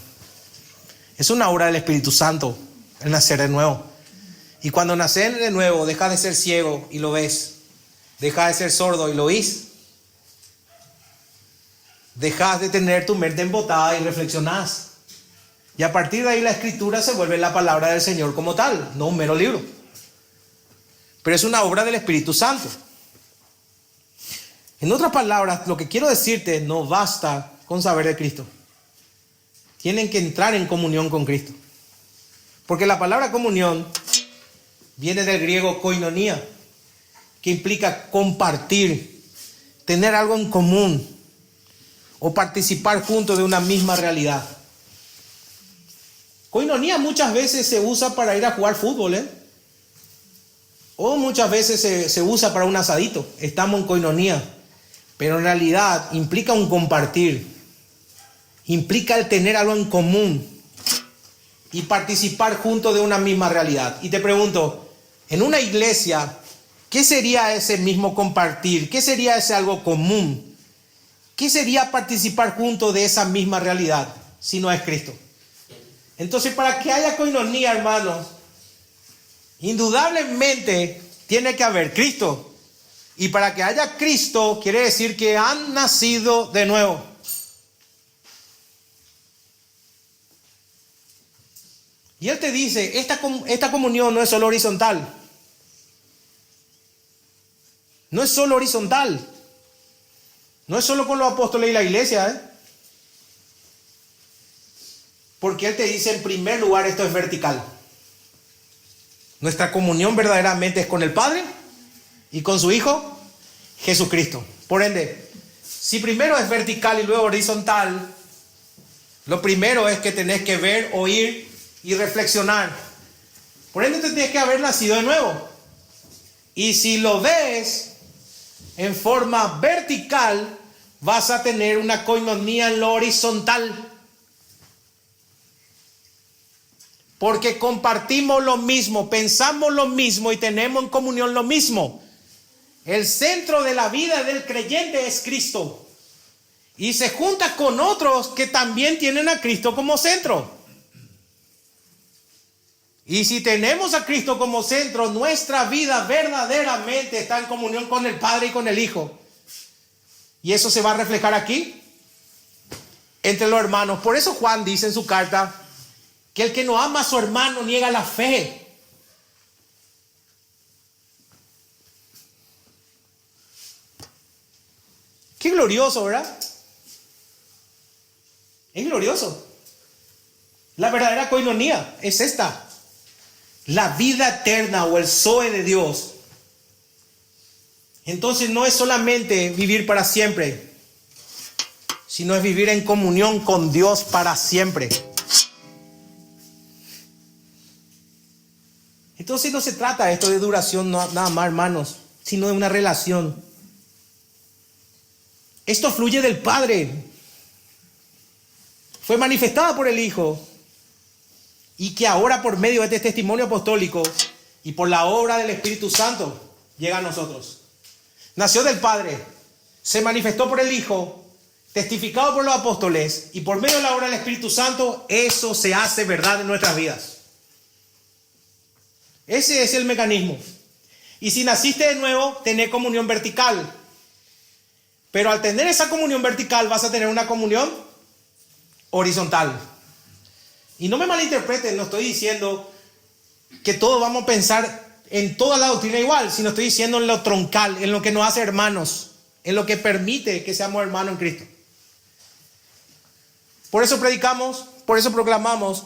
A: Es una obra del Espíritu Santo, el nacer de nuevo. Y cuando naces de nuevo, dejas de ser ciego y lo ves. Dejas de ser sordo y lo oís. Dejas de tener tu mente embotada y reflexionás. Y a partir de ahí la Escritura se vuelve la palabra del Señor como tal, no un mero libro. Pero es una obra del Espíritu Santo. En otras palabras, lo que quiero decirte, no basta con saber de Cristo. Tienen que entrar en comunión con Cristo. Porque la palabra comunión viene del griego koinonia, que implica compartir, tener algo en común o participar juntos de una misma realidad. Koinonia muchas veces se usa para ir a jugar fútbol, o muchas veces se usa para un asadito. Estamos en koinonia, pero en realidad implica un compartir, implica el tener algo en común y participar juntos de una misma realidad. Y te pregunto, en una iglesia, ¿qué sería ese mismo compartir? ¿Qué sería ese algo común? ¿Qué sería participar juntos de esa misma realidad si no es Cristo? Entonces, para que haya koinonia, hermanos, indudablemente tiene que haber Cristo. Y para que haya Cristo, quiere decir que han nacido de nuevo. Y Él te dice, esta comunión no es solo horizontal. No es solo horizontal. No es solo con los apóstoles y la iglesia, Porque Él te dice, en primer lugar, esto es vertical. Nuestra comunión verdaderamente es con el Padre y con su Hijo, Jesucristo. Por ende, si primero es vertical y luego horizontal, lo primero es que tenés que ver, oír y reflexionar. Por ende, te tienes que haber nacido de nuevo. Y si lo ves en forma vertical, vas a tener una koinonia en lo horizontal. Porque compartimos lo mismo, pensamos lo mismo y tenemos en comunión lo mismo. El centro de la vida del creyente es Cristo. Y se junta con otros que también tienen a Cristo como centro. Y si tenemos a Cristo como centro, nuestra vida verdaderamente está en comunión con el Padre y con el Hijo. Y eso se va a reflejar aquí, entre los hermanos. Por eso Juan dice en su carta que el que no ama a su hermano niega la fe. Qué glorioso, ¿verdad? Es glorioso. La verdadera koinonia es esta. La vida eterna o el Zoe de Dios. Entonces no es solamente vivir para siempre, sino es vivir en comunión con Dios para siempre. Entonces no se trata esto de duración nada más, hermanos, sino de una relación. Esto fluye del Padre. Fue manifestada por el Hijo. Y que ahora por medio de este testimonio apostólico y por la obra del Espíritu Santo llega a nosotros. Nació del Padre, se manifestó por el Hijo, testificado por los apóstoles y por medio de la obra del Espíritu Santo, eso se hace verdad en nuestras vidas. Ese es el mecanismo. Y si naciste de nuevo, tenés comunión vertical. Pero al tener esa comunión vertical vas a tener una comunión horizontal. Y no me malinterpreten, no estoy diciendo que todos vamos a pensar en toda la doctrina igual, sino estoy diciendo en lo troncal, en lo que nos hace hermanos, en lo que permite que seamos hermanos en Cristo. Por eso predicamos, por eso proclamamos,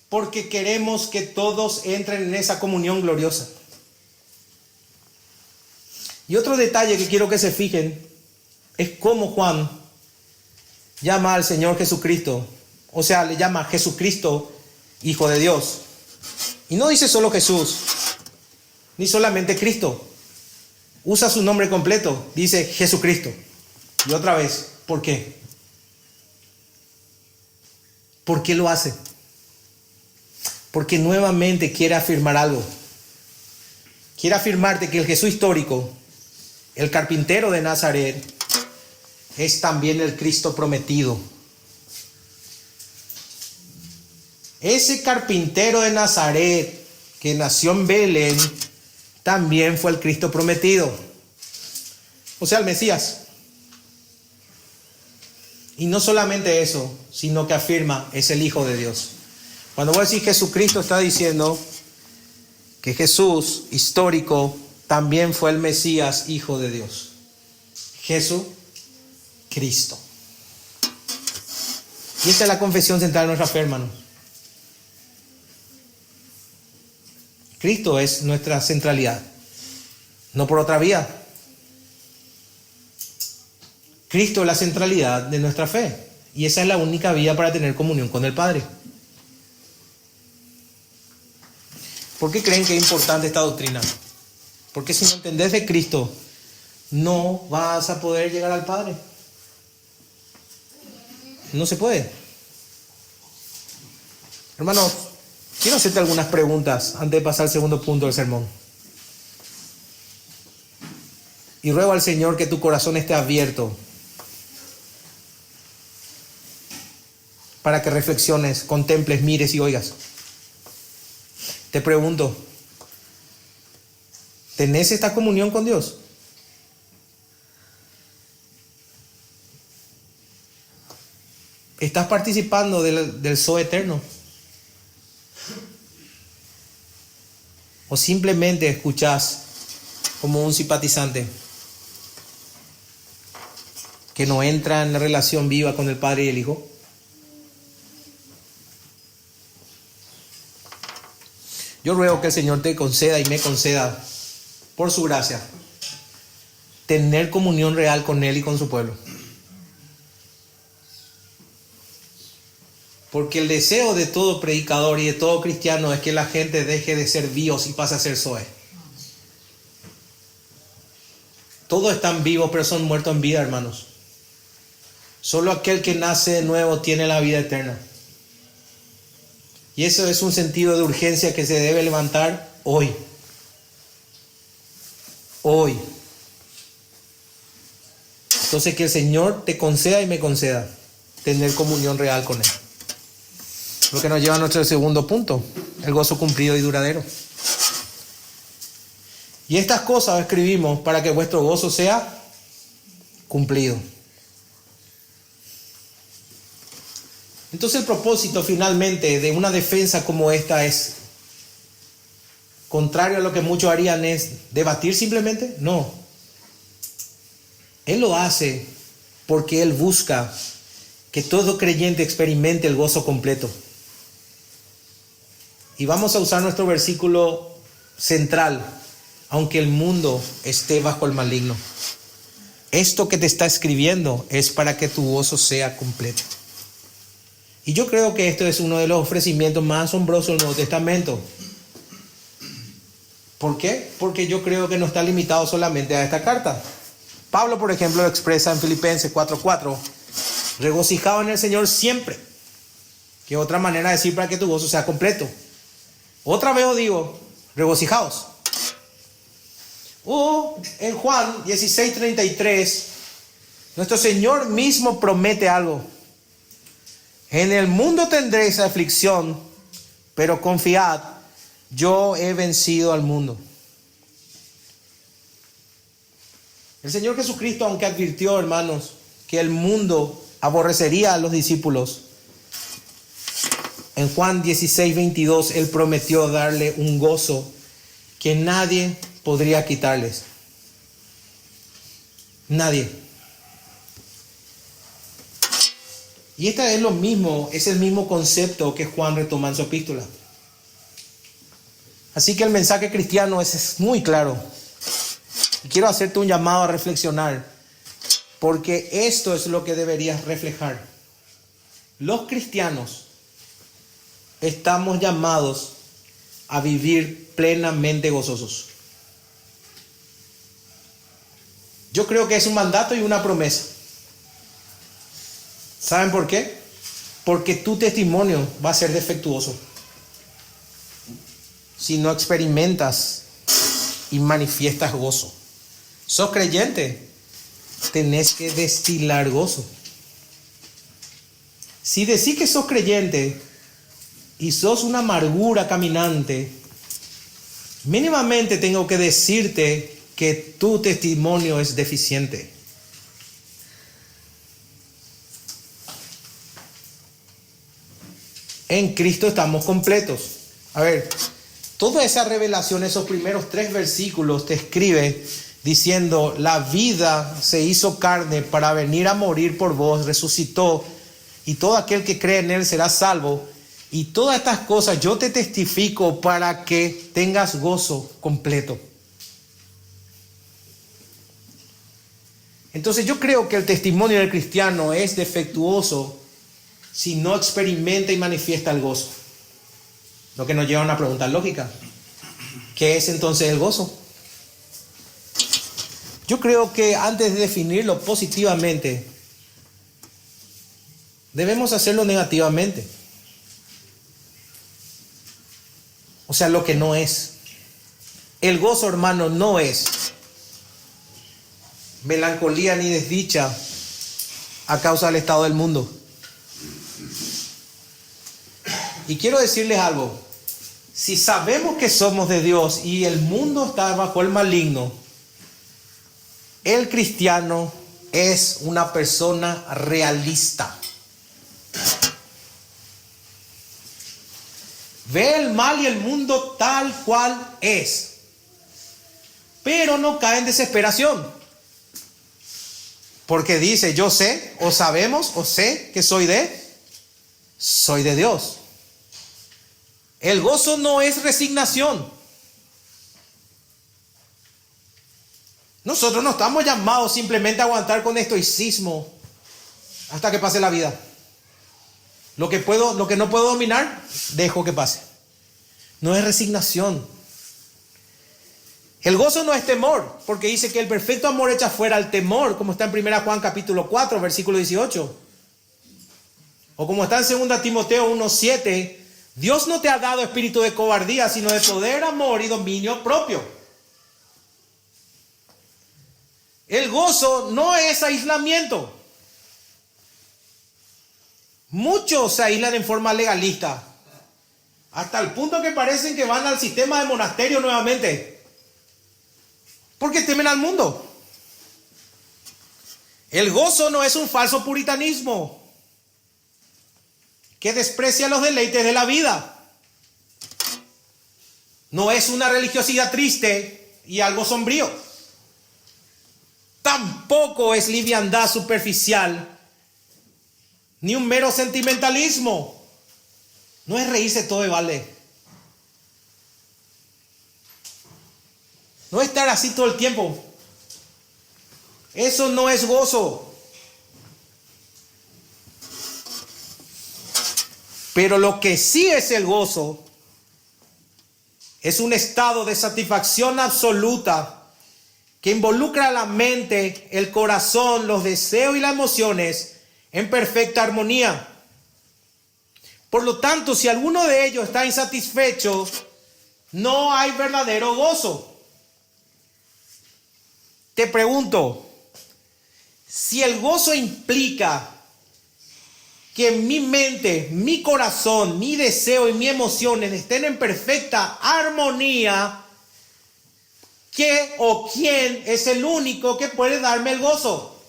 A: porque queremos que todos entren en esa comunión gloriosa. Y otro detalle que quiero que se fijen es cómo Juan llama al Señor Jesucristo. O sea, le llama Jesucristo Hijo de Dios. Y no dice solo Jesús, ni solamente Cristo. Usa su nombre completo, dice Jesucristo. Y otra vez, ¿por qué? ¿Por qué lo hace? Porque nuevamente quiere afirmar algo. Quiere afirmarte que el Jesús histórico, el carpintero de Nazaret, es también el Cristo prometido. Ese carpintero de Nazaret que nació en Belén también fue el Cristo prometido, o sea, el Mesías. Y no solamente eso, sino que afirma es el Hijo de Dios. Cuando voy a decir Jesucristo, está diciendo que Jesús histórico también fue el Mesías, Hijo de Dios. Jesucristo. Y esta es la confesión central de nuestra fe, hermanos. Cristo es nuestra centralidad, no por otra vía. Cristo es la centralidad de nuestra fe. Y esa es la única vía para tener comunión con el Padre. ¿Por qué creen que es importante esta doctrina? Porque si no entendés de Cristo, no vas a poder llegar al Padre. No se puede. Hermanos, quiero hacerte algunas preguntas antes de pasar al segundo punto del sermón. Y ruego al Señor que tu corazón esté abierto para que reflexiones, contemples, mires y oigas. Te pregunto, ¿tenés esta comunión con Dios? ¿Estás participando del Zoe eterno? ¿O simplemente escuchás como un simpatizante que no entra en la relación viva con el Padre y el Hijo? Yo ruego que el Señor te conceda y me conceda, por su gracia, tener comunión real con Él y con su pueblo. Porque el deseo de todo predicador y de todo cristiano es que la gente deje de ser bios y pase a ser zoe. Todos están vivos, pero son muertos en vida, hermanos. Solo aquel que nace de nuevo tiene la vida eterna. Y eso es un sentido de urgencia que se debe levantar hoy. Hoy. Entonces que el Señor te conceda y me conceda tener comunión real con Él. Lo que nos lleva a nuestro segundo punto, el gozo cumplido y duradero. Y estas cosas escribimos para que vuestro gozo sea cumplido. Entonces el propósito finalmente de una defensa como esta es, contrario a lo que muchos harían, es debatir simplemente. No. Él lo hace porque Él busca que todo creyente experimente el gozo completo. Y vamos a usar nuestro versículo central, aunque el mundo esté bajo el maligno. Esto que te está escribiendo es para que tu gozo sea completo. Y yo creo que esto es uno de los ofrecimientos más asombrosos del Nuevo Testamento. ¿Por qué? Porque yo creo que no está limitado solamente a esta carta. Pablo, por ejemplo, lo expresa en Filipenses 4:4. Regocijado en el Señor siempre. Que es otra manera de decir para que tu gozo sea completo. Otra vez os digo, regocijaos. O en Juan 16:33, nuestro Señor mismo promete algo. En el mundo tendréis aflicción, pero confiad, yo he vencido al mundo. El Señor Jesucristo, aunque advirtió, hermanos, que el mundo aborrecería a los discípulos, en Juan 16:22, Él prometió darle un gozo que nadie podría quitarles. Nadie. Y este es lo mismo, es el mismo concepto que Juan retoma en su epístola. Así que el mensaje cristiano es muy claro. Y quiero hacerte un llamado a reflexionar, porque esto es lo que deberías reflejar. Los cristianos estamos llamados a vivir plenamente gozosos. Yo creo que es un mandato y una promesa. ¿Saben por qué? Porque tu testimonio va a ser defectuoso si no experimentas y manifiestas gozo. ¿Sos creyente? Tenés que destilar gozo. Si decís que sos creyente y sos una amargura caminante, mínimamente tengo que decirte que tu testimonio es deficiente. En Cristo estamos completos. A ver, Toda esa revelación, esos primeros 3 versículos te escribe diciendo, la vida se hizo carne para venir a morir por vos, resucitó, y todo aquel que cree en él será salvo. Y todas estas cosas yo te testifico para que tengas gozo completo. Entonces yo creo que el testimonio del cristiano es defectuoso si no experimenta y manifiesta el gozo. Lo que nos lleva a una pregunta lógica. ¿Qué es entonces el gozo? Yo creo que antes de definirlo positivamente, debemos hacerlo negativamente. O sea, lo que no es. El gozo, hermano, no es melancolía ni desdicha a causa del estado del mundo. Y quiero decirles algo. Si sabemos que somos de Dios y el mundo está bajo el maligno, el cristiano es una persona realista. Ve el mal y el mundo tal cual es, pero no cae en desesperación, porque dice, yo sé, o sabemos, o sé que soy de Dios. El gozo no es resignación. Nosotros no estamos llamados simplemente a aguantar con estoicismo hasta que pase la vida. Lo que no puedo dominar, dejo que pase. No es resignación. El gozo no es temor, porque dice que el perfecto amor echa fuera el temor, como está en 1 Juan capítulo 4, versículo 18. O como está en 2 Timoteo 1:7, Dios no te ha dado espíritu de cobardía, sino de poder, amor y dominio propio. El gozo no es aislamiento. Muchos se aíslan en forma legalista, hasta el punto que parecen que van al sistema de monasterio nuevamente, porque temen al mundo. El gozo no es un falso puritanismo que desprecia los deleites de la vida. No es una religiosidad triste y algo sombrío. Tampoco es liviandad superficial ni un mero sentimentalismo. No es reírse todo y vale. No es estar así todo el tiempo. Eso no es gozo. Pero lo que sí es el gozo es un estado de satisfacción absoluta que involucra la mente, el corazón, los deseos y las emociones en perfecta armonía. Por lo tanto, si alguno de ellos está insatisfecho, no hay verdadero gozo. Te pregunto, si el gozo implica que mi mente, mi corazón, mi deseo y mis emociones estén en perfecta armonía, ¿qué o quién es el único que puede darme el gozo?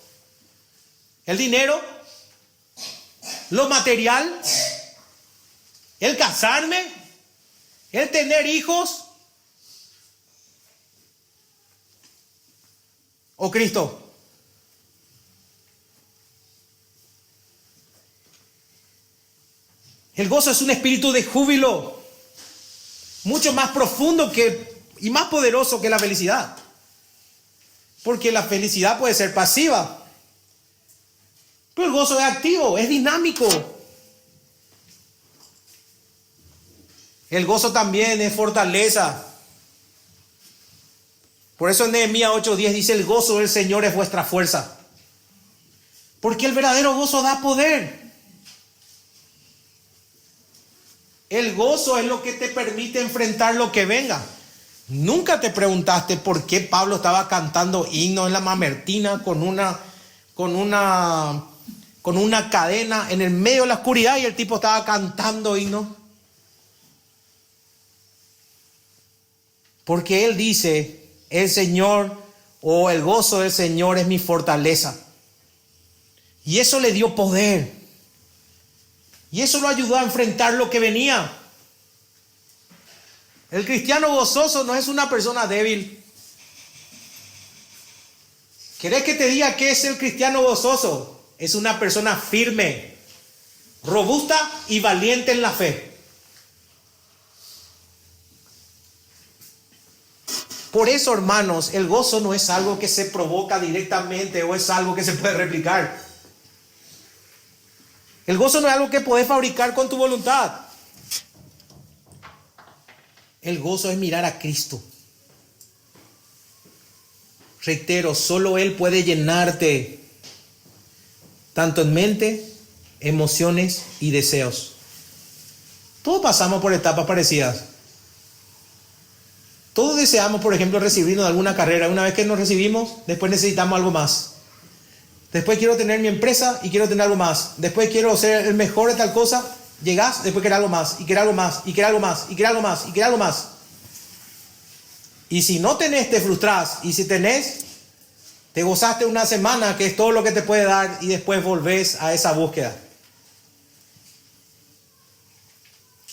A: ¿El dinero? ¿Lo material? ¿El casarme? ¿El tener hijos? ¿O Cristo? El gozo es un espíritu de júbilo, mucho más profundo y más poderoso que la felicidad. Porque la felicidad puede ser pasiva, pero el gozo es activo, es dinámico. El gozo también es fortaleza. Por eso en Nehemías 8:10 dice, el gozo del Señor es vuestra fuerza. Porque el verdadero gozo da poder. El gozo es lo que te permite enfrentar lo que venga. Nunca te preguntaste por qué Pablo estaba cantando himnos en la Mamertina con una cadena en el medio de la oscuridad y el tipo estaba cantando himnos. Porque él dice, el Señor o el gozo del Señor es mi fortaleza. Y eso le dio poder. Y eso lo ayudó a enfrentar lo que venía. El cristiano gozoso no es una persona débil. ¿Querés que te diga qué es el cristiano gozoso? Es una persona firme, robusta y valiente en la fe. Por eso, hermanos, el gozo no es algo que se provoca directamente o es algo que se puede replicar. El gozo no es algo que podés fabricar con tu voluntad. El gozo es mirar a Cristo. Reitero, solo Él puede llenarte, tanto en mente, emociones y deseos. Todos pasamos por etapas parecidas. Todos deseamos, por ejemplo, recibirnos de alguna carrera. Una vez que nos recibimos, después necesitamos algo más. Después quiero tener mi empresa y quiero tener algo más. Después quiero ser el mejor de tal cosa. Llegás, después querés algo más, y querés algo más, y querés algo más, y querés algo más, y querés algo más. Y si no tenés, te frustrás. Y si tenés, te gozaste una semana, que es todo lo que te puede dar, y después volvés a esa búsqueda.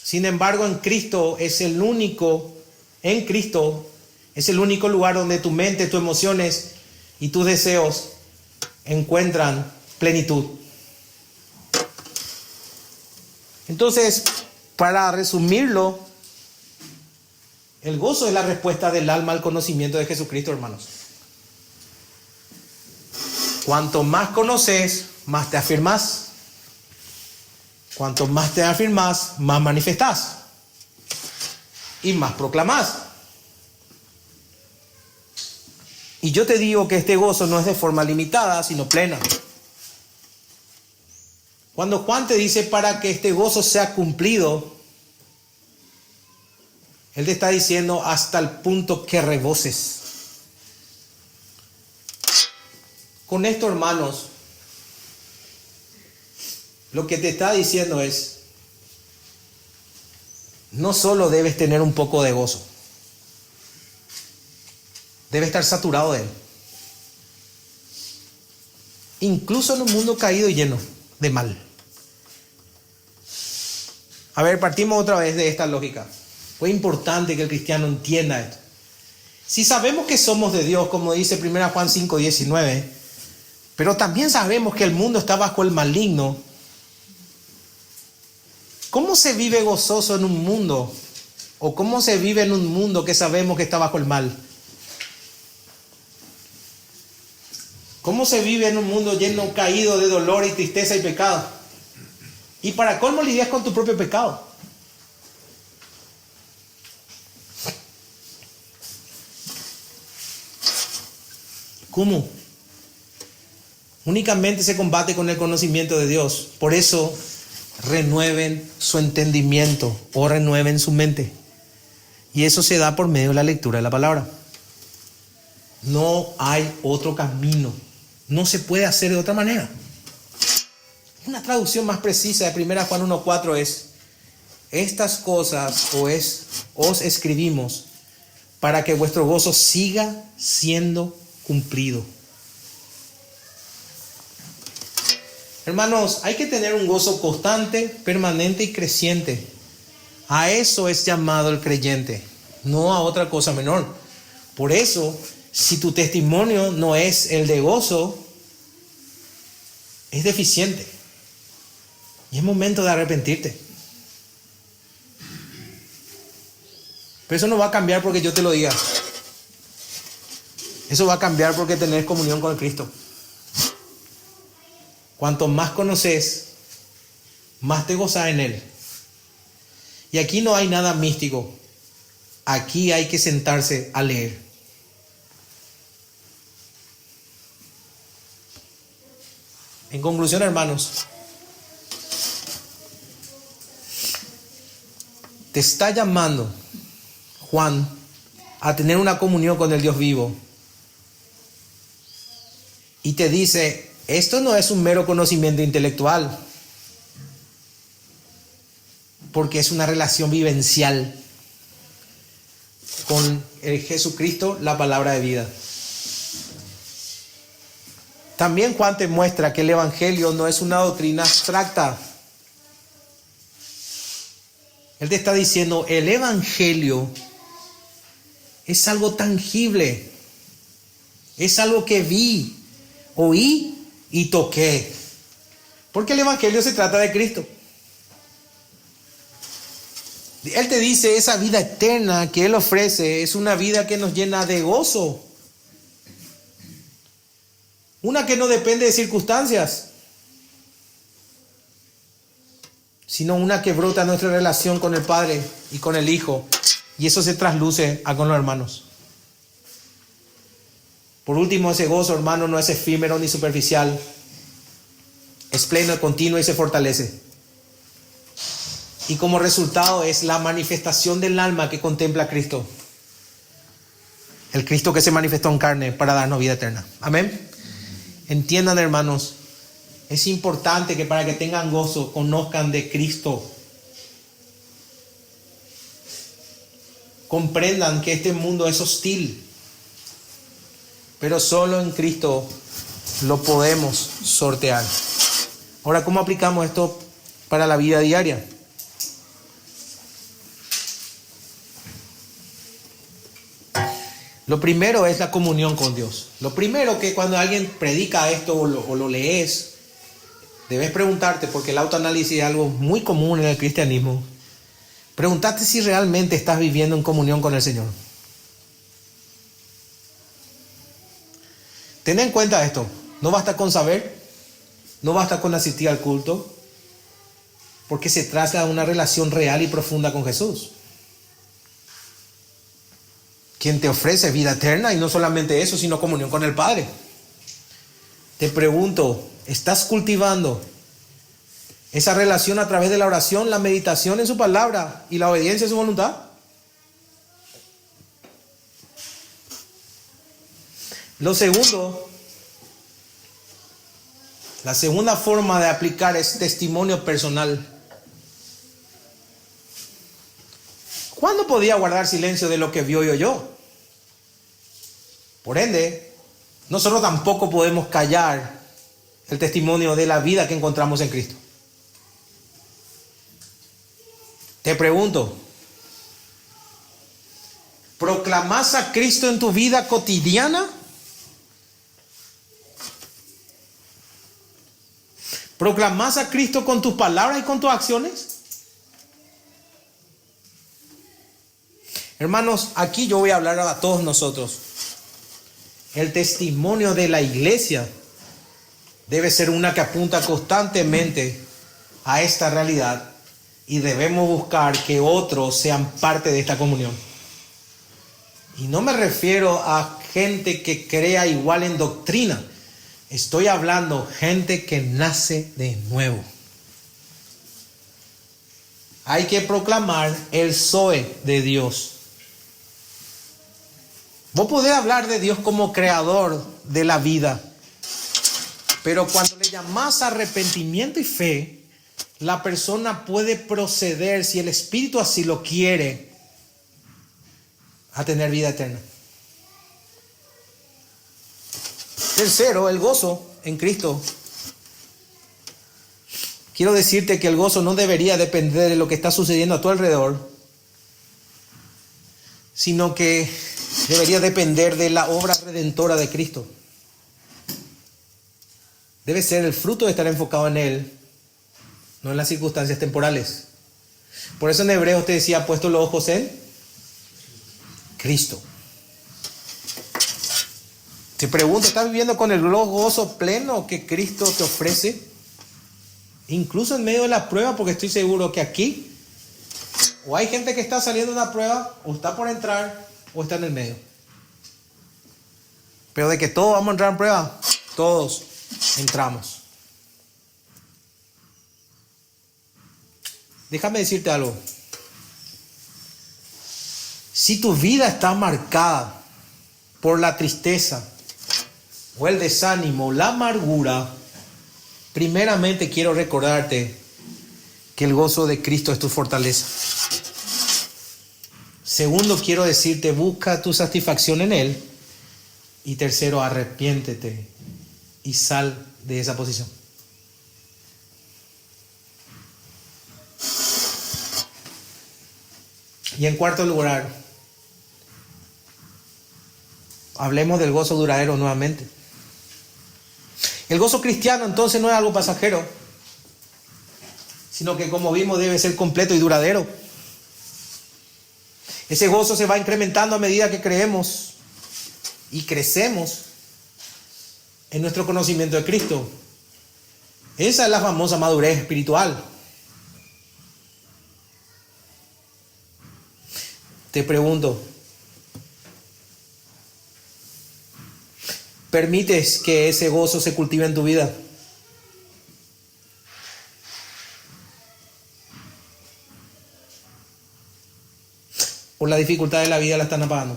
A: Sin embargo, en Cristo es el único lugar donde tu mente, tus emociones y tus deseos encuentran plenitud. Entonces, para resumirlo, el gozo es la respuesta del alma al conocimiento de Jesucristo, hermanos. Cuanto más conoces, más te afirmas. Cuanto más te afirmas, más manifestás. Y más proclamás. Y yo te digo que este gozo no es de forma limitada, sino plena. Cuando Juan te dice para que este gozo sea cumplido, él te está diciendo hasta el punto que reboses. Con esto, hermanos, lo que te está diciendo es, no solo debes tener un poco de gozo, debes estar saturado de él. Incluso en un mundo caído y lleno de mal. A ver, partimos otra vez de esta lógica. Fue importante que el cristiano entienda esto. Si sabemos que somos de Dios, como dice 1 Juan 5:19, pero también sabemos que el mundo está bajo el maligno, ¿cómo se vive gozoso en un mundo? ¿O cómo se vive en un mundo que sabemos que está bajo el mal? ¿Cómo se vive en un mundo lleno, caído de dolor y tristeza y pecado? Y para colmo lidias con tu propio pecado. ¿Cómo? Únicamente se combate con el conocimiento de Dios. Por eso, renueven su entendimiento o renueven su mente. Y eso se da por medio de la lectura de la palabra. No hay otro camino. No se puede hacer de otra manera. Una traducción más precisa de 1 Juan 1:4 es: estas cosas os escribimos para que vuestro gozo siga siendo cumplido. Hermanos, hay que tener un gozo constante, permanente y creciente. A eso es llamado el creyente, no a otra cosa menor. Por eso, si tu testimonio no es el de gozo, es deficiente. Y es momento de arrepentirte. Pero eso no va a cambiar porque yo te lo diga. Eso va a cambiar porque tenés comunión con Cristo. Cuanto más conoces, más te gozas en Él. Y aquí no hay nada místico. Aquí hay que sentarse a leer. En conclusión, hermanos, te está llamando Juan a tener una comunión con el Dios vivo. Y te dice, esto no es un mero conocimiento intelectual, porque es una relación vivencial con el Jesucristo, la palabra de vida. También Juan te muestra que el Evangelio no es una doctrina abstracta. Él te está diciendo, el evangelio es algo tangible. Es algo que vi, oí y toqué. Porque el evangelio se trata de Cristo. Él te dice, esa vida eterna que Él ofrece es una vida que nos llena de gozo. Una que no depende de circunstancias, sino una que brota nuestra relación con el Padre y con el Hijo. Y eso se trasluce a con los hermanos. Por último, ese gozo, hermano, no es efímero ni superficial. Es pleno, continuo y se fortalece. Y como resultado es la manifestación del alma que contempla a Cristo. El Cristo que se manifestó en carne para darnos vida eterna. Amén. Entiendan, hermanos, es importante que para que tengan gozo conozcan de Cristo. Comprendan que este mundo es hostil, pero solo en Cristo lo podemos sortear. Ahora, ¿cómo aplicamos esto para la vida diaria? Lo primero es la comunión con Dios. Lo primero que cuando alguien predica esto o lo lees, debes preguntarte, porque el autoanálisis es algo muy común en el cristianismo. Preguntarte si realmente estás viviendo en comunión con el Señor. Ten en cuenta esto. No basta con saber, no basta con asistir al culto, porque se trata de una relación real y profunda con Jesús, quien te ofrece vida eterna, y no solamente eso, sino comunión con el Padre. Te pregunto, ¿estás cultivando esa relación a través de la oración, la meditación en su palabra y la obediencia a su voluntad? Lo segundo, la segunda forma de aplicar es testimonio personal. ¿Cuándo podía guardar silencio de lo que vio y oyó? Por ende, nosotros tampoco podemos callar el testimonio de la vida que encontramos en Cristo. Te pregunto, ¿proclamas a Cristo en tu vida cotidiana? ¿Proclamas a Cristo con tus palabras y con tus acciones? Hermanos, aquí yo voy a hablar a todos nosotros. El testimonio de la iglesia debe ser una que apunta constantemente a esta realidad, y debemos buscar que otros sean parte de esta comunión. Y no me refiero a gente que crea igual en doctrina. Estoy hablando gente que nace de nuevo. Hay que proclamar el Zoe de Dios. Vos podés hablar de Dios como creador de la vida, pero cuando le llamás arrepentimiento y fe, la persona puede proceder, si el Espíritu así lo quiere, a tener vida eterna. Tercero, el gozo en Cristo. Quiero decirte que el gozo no debería depender de lo que está sucediendo a tu alrededor, sino que debería depender de la obra redentora de Cristo. Debe ser el fruto de estar enfocado en Él, no en las circunstancias temporales. Por eso en Hebreos te decía, puesto los ojos en Cristo. Te pregunto, ¿estás viviendo con el gozo pleno que Cristo te ofrece? Incluso en medio de la prueba, porque estoy seguro que aquí o hay gente que está saliendo de una prueba, o está por entrar, o está en el medio. Pero de que todos vamos a entrar en prueba, todos entramos. Déjame decirte algo. Si tu vida está marcada por la tristeza, o el desánimo, la amargura, primeramente quiero recordarte que el gozo de Cristo es tu fortaleza. Segundo, quiero decirte, busca tu satisfacción en Él. Y tercero, arrepiéntete y sal de esa posición. Y en cuarto lugar, hablemos del gozo duradero nuevamente. El gozo cristiano entonces no es algo pasajero, sino que, como vimos, debe ser completo y duradero. Ese gozo se va incrementando a medida que creemos y crecemos en nuestro conocimiento de Cristo. Esa es la famosa madurez espiritual. Te pregunto, ¿permites que ese gozo se cultive en tu vida? ¿O las dificultades de la vida la están apagando?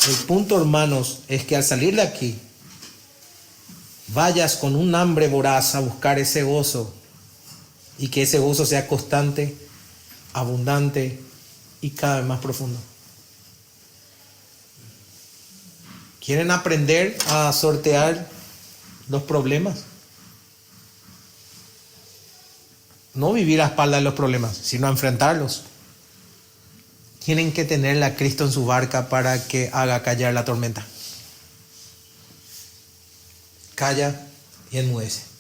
A: El punto, hermanos, es que al salir de aquí, vayas con un hambre voraz a buscar ese gozo, y que ese gozo sea constante, abundante y cada vez más profundo. ¿Quieren aprender a sortear los problemas? No vivir a espaldas de los problemas, sino a enfrentarlos. Tienen que tener a Cristo en su barca para que haga callar la tormenta. Calla y enmudece.